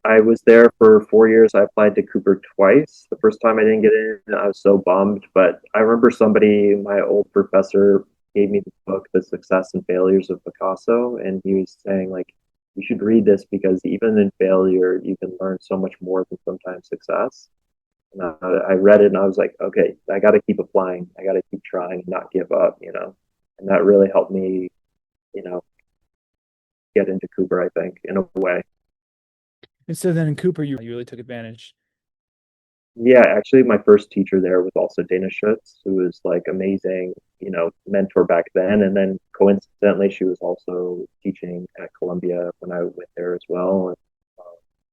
I was there for 4 years. I applied to Cooper twice. The first time I didn't get in, I was so bummed. But I remember somebody, my old professor, gave me the book, The Success and Failures of Picasso, and he was saying like, you should read this because even in failure, you can learn so much more than sometimes success. And I read it and I was like, okay, I got to keep applying. I got to keep trying and not give up. And that really helped me, you know, get into Cooper, I think, in a way. And so then in Cooper, you really took advantage. Yeah, actually, my first teacher there was also Dana Schutz, who was like amazing, mentor back then. And then coincidentally, she was also teaching at Columbia when I went there as well.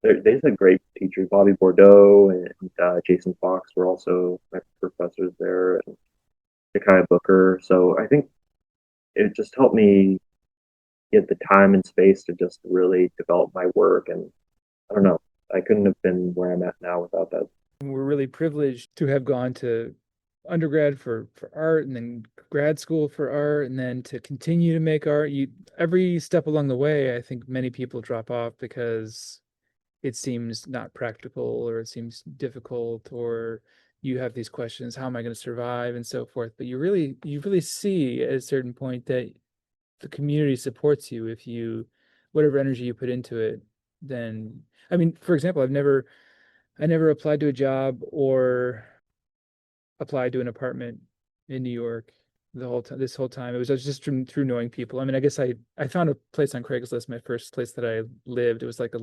And they had great teachers. Bobby Bordeaux and Jason Fox were also my professors there, and Josiah Booker. So I think it just helped me get the time and space to just really develop my work. And I don't know, I couldn't have been where I'm at now without that. We're really privileged to have gone to undergrad for art and then grad school for art and then to continue to make art. You every step along the way, I think many people drop off because it seems not practical or it seems difficult or you have these questions, how am I going to survive and so forth. But you really see at a certain point that the community supports you if you whatever energy you put into it. Then I mean, for example, I never applied to a job or applied to an apartment in New York the whole time. This whole time, it was just through knowing people. I mean, I guess I found a place on Craigslist, my first place that I lived. It was like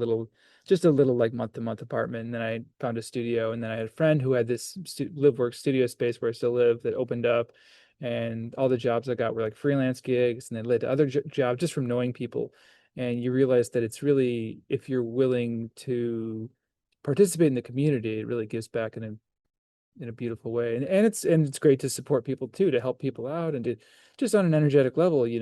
just a little like month-to-month apartment. And then I found a studio, and then I had a friend who had this live work studio space where I still live that opened up, and all the jobs I got were like freelance gigs, and they led to other jobs just from knowing people. And you realize that it's really, if you're willing to participate in the community, it really gives back in a beautiful way. And it's great to support people too, to help people out and to just on an energetic level, you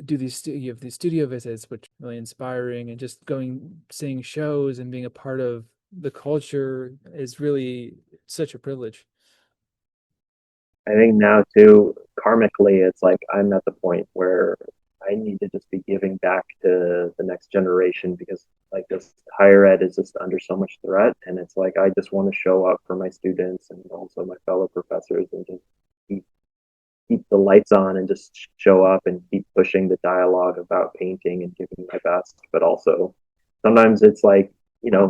do you have these studio visits, which are really inspiring, and just going, seeing shows and being a part of the culture is really such a privilege. I think now too, karmically, it's like I'm at the point where I need to just be giving back to the next generation because like this higher ed is just under so much threat. And it's like I just want to show up for my students and also my fellow professors and just keep keep the lights on and just show up and keep pushing the dialogue about painting and giving my best. But also sometimes it's like,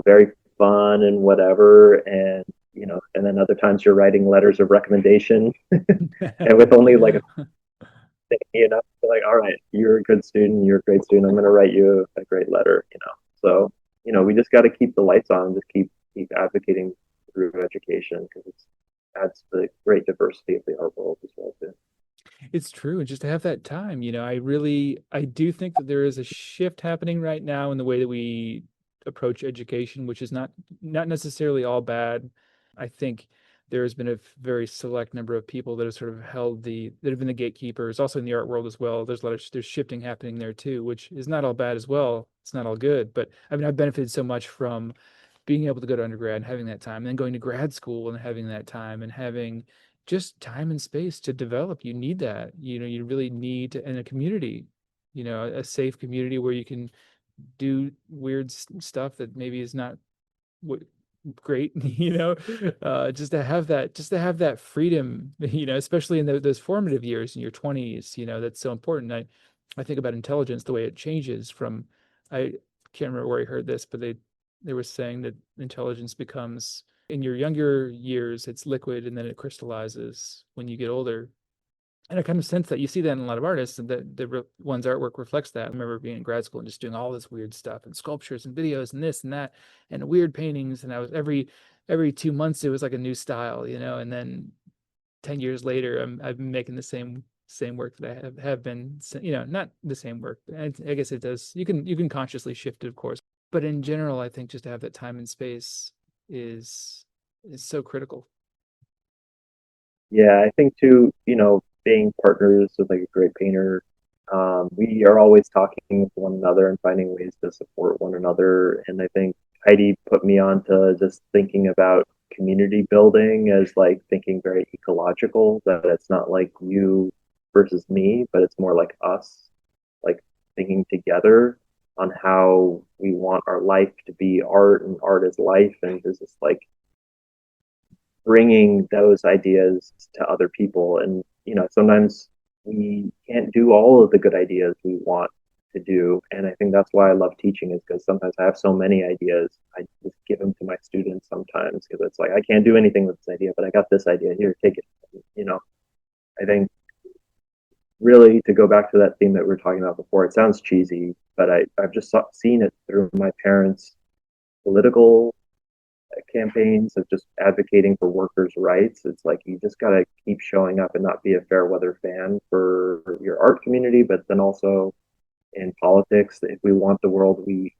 very fun and whatever. And then other times you're writing letters of recommendation and with only like a thing, like, all right, you're a good student, you're a great student. I'm going to write you a great letter. So, we just got to keep the lights on, just keep advocating through education because it adds to the great diversity of the art world as well too. It's true. And just to have that time, I do think that there is a shift happening right now in the way that we approach education, which is not necessarily all bad. I think there has been a very select number of people that have sort of that have been the gatekeepers, also in the art world as well. There's shifting happening there too, which is not all bad as well. It's not all good, but I mean, I've benefited so much from being able to go to undergrad and having that time, and then going to grad school and having that time and having just time and space to develop. You need that. You really need in a community, a safe community where you can do weird stuff that maybe is not what great, just to have that freedom, especially in those formative years in your 20s, that's so important. I think about intelligence, the way it changes from, I can't remember where I heard this, but they were saying that intelligence becomes, in your younger years, it's liquid and then it crystallizes when you get older. And I kind of sense that you see that in a lot of artists, and that one's artwork reflects that. I remember being in grad school and just doing all this weird stuff and sculptures and videos and this and that and weird paintings. And I was every 2 months it was like a new style, and then 10 years later, I've been making the same work that I have been, not the same work. I guess it does. You can consciously shift it, of course, but in general, I think just to have that time and space is is so critical. Yeah, I think too, being partners with like a great painter, we are always talking with one another and finding ways to support one another. And I think Heidi put me on to just thinking about community building as like thinking very ecological, that it's not like you versus me, but it's more like us, like thinking together on how we want our life to be art and art is life. And this is like bringing those ideas to other people. And, sometimes we can't do all of the good ideas we want to do. And I think that's why I love teaching is because sometimes I have so many ideas. I just give them to my students sometimes because it's like, I can't do anything with this idea, but I got this idea here, take it. I think really to go back to that theme that we were talking about before, it sounds cheesy, but I've just seen it through my parents' political campaigns of just advocating for workers' rights. It's like you just got to keep showing up and not be a fair weather fan for your art community, but then also in politics, if we want the world we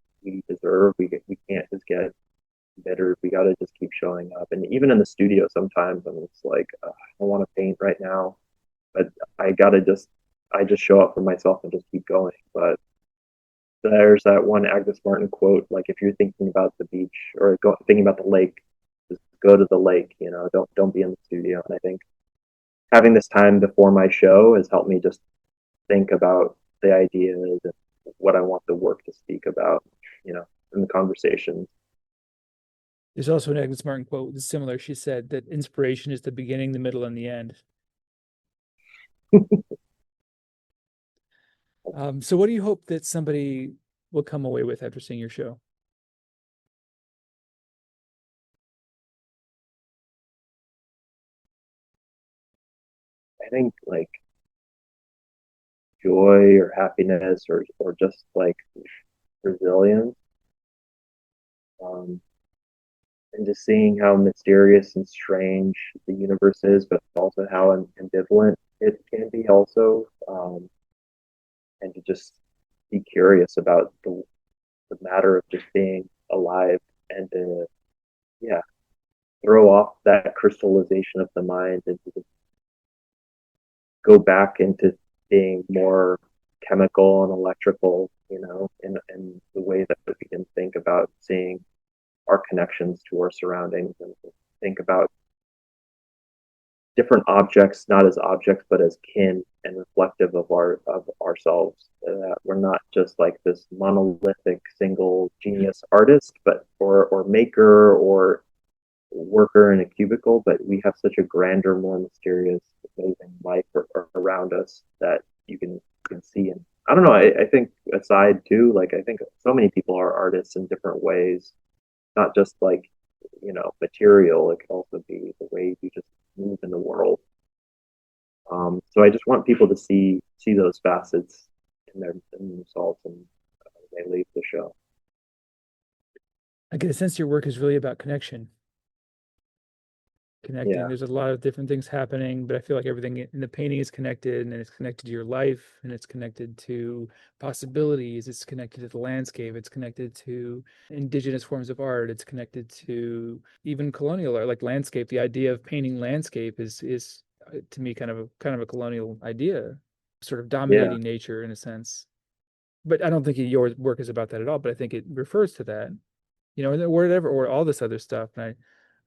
deserve, we can't just get bitter. We got to just keep showing up. And even in the studio, sometimes, it's like I don't want to paint right now, but I got to just I just show up for myself and just keep going. But there's that one Agnes Martin quote, like if you're thinking about the beach or thinking about the lake, just go to the lake. You know, don't be in the studio. And I think having this time before my show has helped me just think about the ideas and what I want the work to speak about. You know, in the conversations. There's also an Agnes Martin quote that's similar. She said that inspiration is the beginning, the middle, and the end. So what do you hope that somebody will come away with after seeing your show? I think like joy or happiness or just like resilience. Um, and just seeing how mysterious and strange the universe is, but also how ambivalent it can be also, and to just be curious about the matter of just being alive and to, yeah, throw off that crystallization of the mind and to just go back into being more chemical and electrical, you know, in the way that we can think about seeing our connections to our surroundings and think about different objects not as objects but as kin and reflective of ourselves. We're not just like this monolithic single genius artist, but or maker or worker in a cubicle, but we have such a grander, more mysterious, amazing life around us that you can see. And I don't know. I think aside too, like I think so many people are artists in different ways, not just like material. It could also be the way you just move in the world. So I just want people to see those facets in themselves and they leave the show. I get a sense your work is really about connection, connecting. Yeah, There's a lot of different things happening, but I feel like everything in the painting is connected and it's connected to your life and it's connected to possibilities. It's connected to the landscape. It's connected to indigenous forms of art. It's connected to even colonial art, like landscape. The idea of painting landscape is to me kind of a colonial idea, sort of yeah, dominating nature in a sense. But I don't think your work is about that at all, but I think it refers to that, or whatever, or all this other stuff. And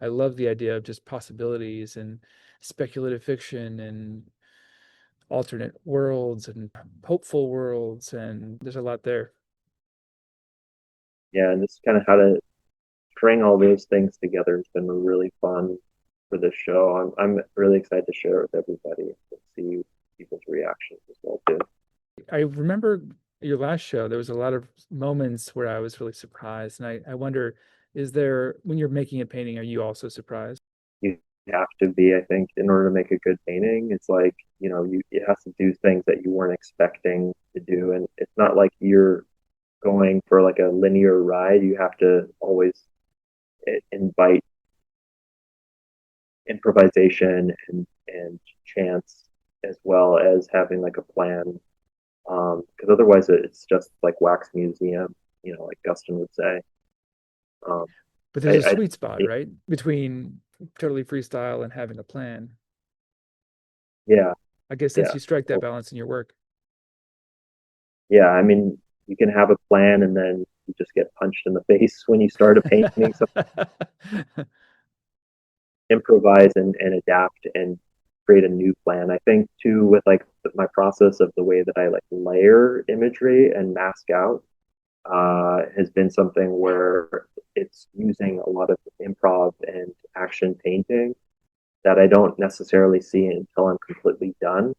I love the idea of just possibilities and speculative fiction and alternate worlds and hopeful worlds. And there's a lot there. yeah. And just kind of how to string all those things together has been really fun for this show. I'm really excited to share it with everybody and see people's reactions as well too. I remember your last show, there was a lot of moments where I was really surprised. And I wonder, when you're making a painting, are you also surprised? You have to be, I think, in order to make a good painting. It's like it has to do things that you weren't expecting to do, and it's not like you're going for like a linear ride. You have to always invite improvisation and chance as well as having like a plan. Because otherwise it's just like wax museum, like Guston would say. Um, But there's a I sweet spot, right? Between totally freestyle and having a plan. yeah, I guess since yeah, you strike that so, balance in your work. yeah. I mean, you can have a plan and then you just get punched in the face when you start a painting. So improvise and adapt and create a new plan. I think too with like my process of the way that I like layer imagery and mask out has been something where it's using a lot of improv and action painting that I don't necessarily see until I'm completely done.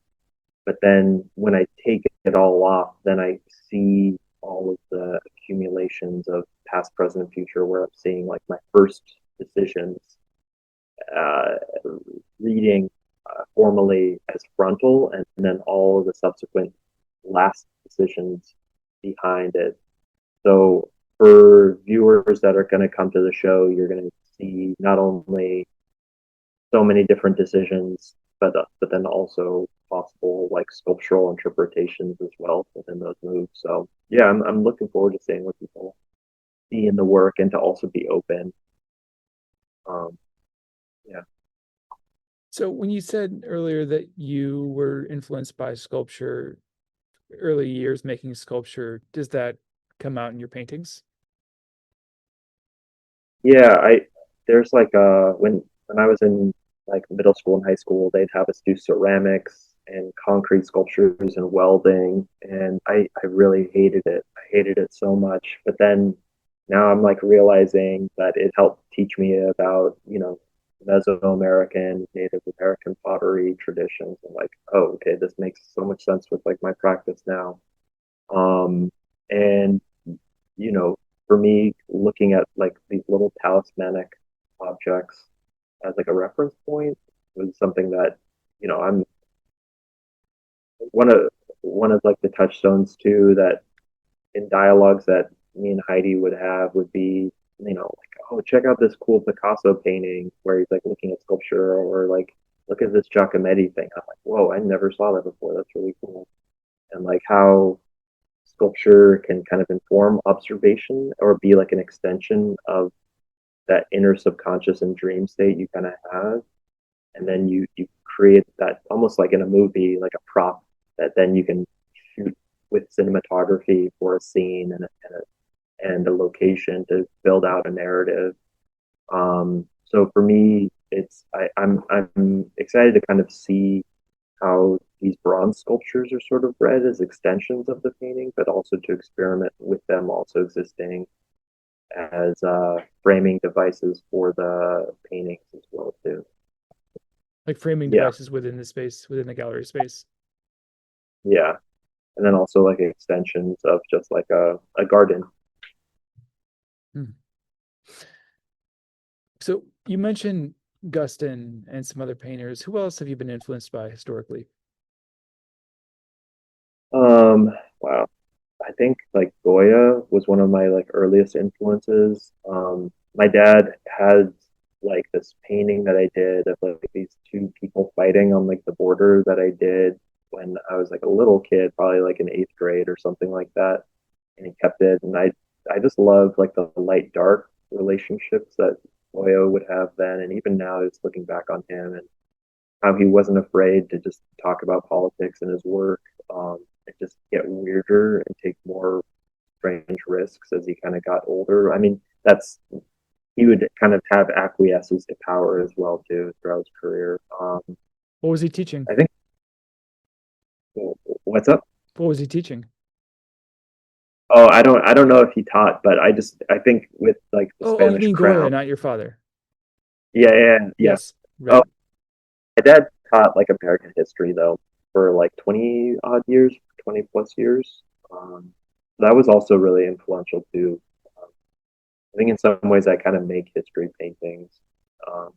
But then when I take it all off, then I see all of the accumulations of past, present, and future where I'm seeing like my first decisions uh, reading formally as frontal, and then all of the subsequent last decisions behind it. So for viewers that are going to come to the show, you're going to see not only so many different decisions, but then also possible like sculptural interpretations as well within those moves. So yeah, I'm looking forward to seeing what people see in the work and to also be open. Um, yeah. So when you said earlier that you were influenced by sculpture, early years making sculpture, does that come out in your paintings? Yeah, I there's like when I was in like middle school and high school, they'd have us do ceramics and concrete sculptures and welding, and I really hated it. I hated it so much. But then now I'm like realizing that it helped teach me about, Mesoamerican, Native American pottery traditions, and like, oh, okay, this makes so much sense with like my practice now. And you know, for me, looking at like these little talismanic objects as like a reference point was something that, I'm one of one of like the touchstones too that in dialogues that me and Heidi would have would be, like, oh, check out this cool Picasso painting where he's like looking at sculpture, or like, look at this Giacometti thing. I'm like, whoa, I never saw that before. That's really cool. And like how sculpture can kind of inform observation or be like an extension of that inner subconscious and dream state you kind of have, and then you create that almost like in a movie, like a prop that then you can shoot with cinematography for a scene and a location to build out a narrative. So for me, I'm excited to kind of see how these bronze sculptures are sort of read as extensions of the painting, but also to experiment with them also existing as framing devices for the paintings as well too. Like framing Yeah, devices within the space, within the gallery space. yeah, and then also like extensions of just like a garden. Hmm. So you mentioned Guston and some other painters. Who else have you been influenced by historically? Wow, I think like Goya was one of my like earliest influences. My dad had like this painting that I did of like these two people fighting on like the border that I did when I was like a little kid, probably like in eighth grade or something like that. And he kept it, and I just love like the light dark relationships that Goya would have then, and even now, just looking back on him and how he wasn't afraid to just talk about politics in his work, and just get weirder and take more strange risks as he kind of got older. I mean, that's he would kind of have acquiesces to power as well too throughout his career. What was he teaching? I think what's up? What was he teaching? Oh, I don't know if he taught, but I think with like the Oh, you Spanish mean Goya, crown. not your father. Yeah, yeah, yeah. Yes, Oh, right. my dad taught like American history though for like 20 odd years, 20 plus years. That was also really influential too. Um, I think in some ways I kind of make history paintings. Um,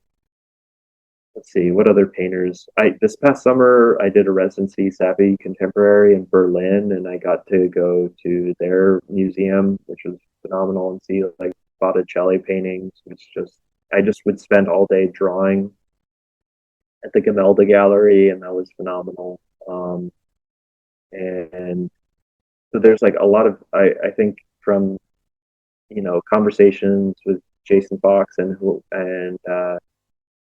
let's see what other painters. I This past summer I did a residency Savvy Contemporary in Berlin, and I got to go to their museum, which was phenomenal, and see like Botticelli paintings, which just I just would spend all day drawing at the Gamelda Gallery, and that was phenomenal. And so there's like a lot of I think from conversations with Jason Fox and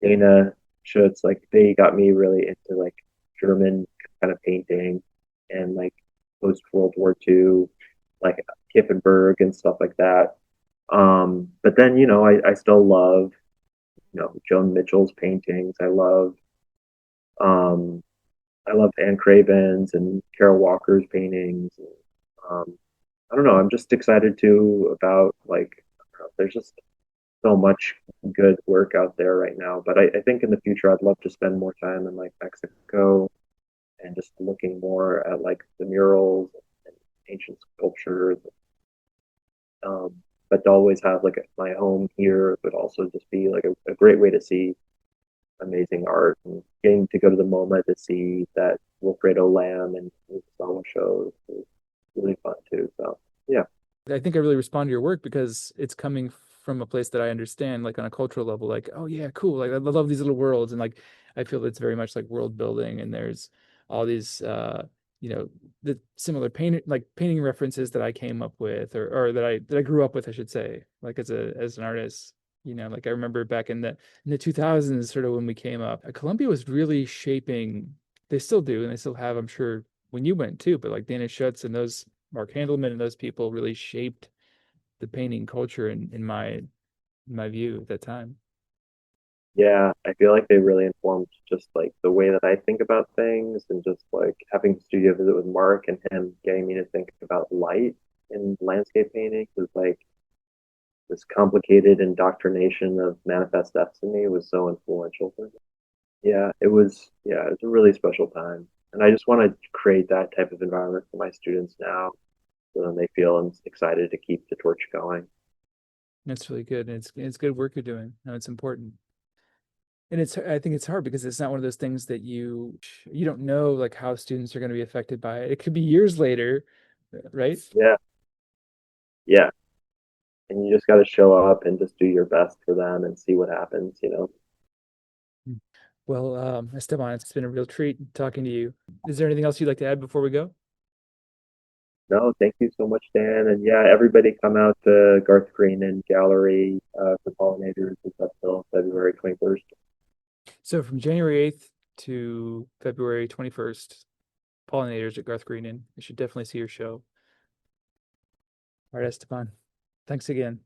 Dana Schutz, like they got me really into like German kind of painting and like post World War II, like Kippenberg and stuff like that. But then I still love Joan Mitchell's paintings. Um, I love Anne Craven's and Carol Walker's paintings. Um, I don't know. I'm just excited too about like there's just so much good work out there right now. But I think in the future I'd love to spend more time in like Mexico and just looking more at like the murals and ancient sculptures. But to always have like my home here would also just be like a great way to see amazing art, and getting to go to the MoMA to see that Wilfredo Lamb and Solo show is really fun too. So yeah, I think I really respond to your work because it's coming from a place that I understand, like on a cultural level, like, oh yeah, cool. Like I love these little worlds. And like I feel it's very much like world building and there's all these the similar painting references that I came up with or that I grew up with, I should say, like as an artist. Like I remember back in the 2000s, sort of when we came up, Columbia was really shaping. They still do, and they still have, I'm sure, when you went too. But like Dana Schutz and those Mark Handelman and those people really shaped the painting culture in my view at that time. Yeah, I feel like they really informed just like the way that I think about things, and just like having the studio visit with Mark and him getting me to think about light in landscape painting was like this complicated indoctrination of manifest destiny was so influential for me. Yeah, it was a really special time. And I just want to create that type of environment for my students now, so then they feel excited to keep the torch going. That's really good. And it's good work you're doing. No, it's important. And I think it's hard because it's not one of those things that you don't know like how students are going to be affected by it. It could be years later, right? Yeah, yeah. And you just got to show up and just do your best for them and see what happens, you know? Mm. Well, Esteban, it's been a real treat talking to you. Is there anything else you'd like to add before we go? No, thank you so much, Dan. And yeah, everybody come out to Garth Greenan Gallery for pollinators. It's up till February 21st. So from January 8th to February 21st, pollinators at Garth Greenan. You should definitely see your show. All right, Esteban. Thanks again.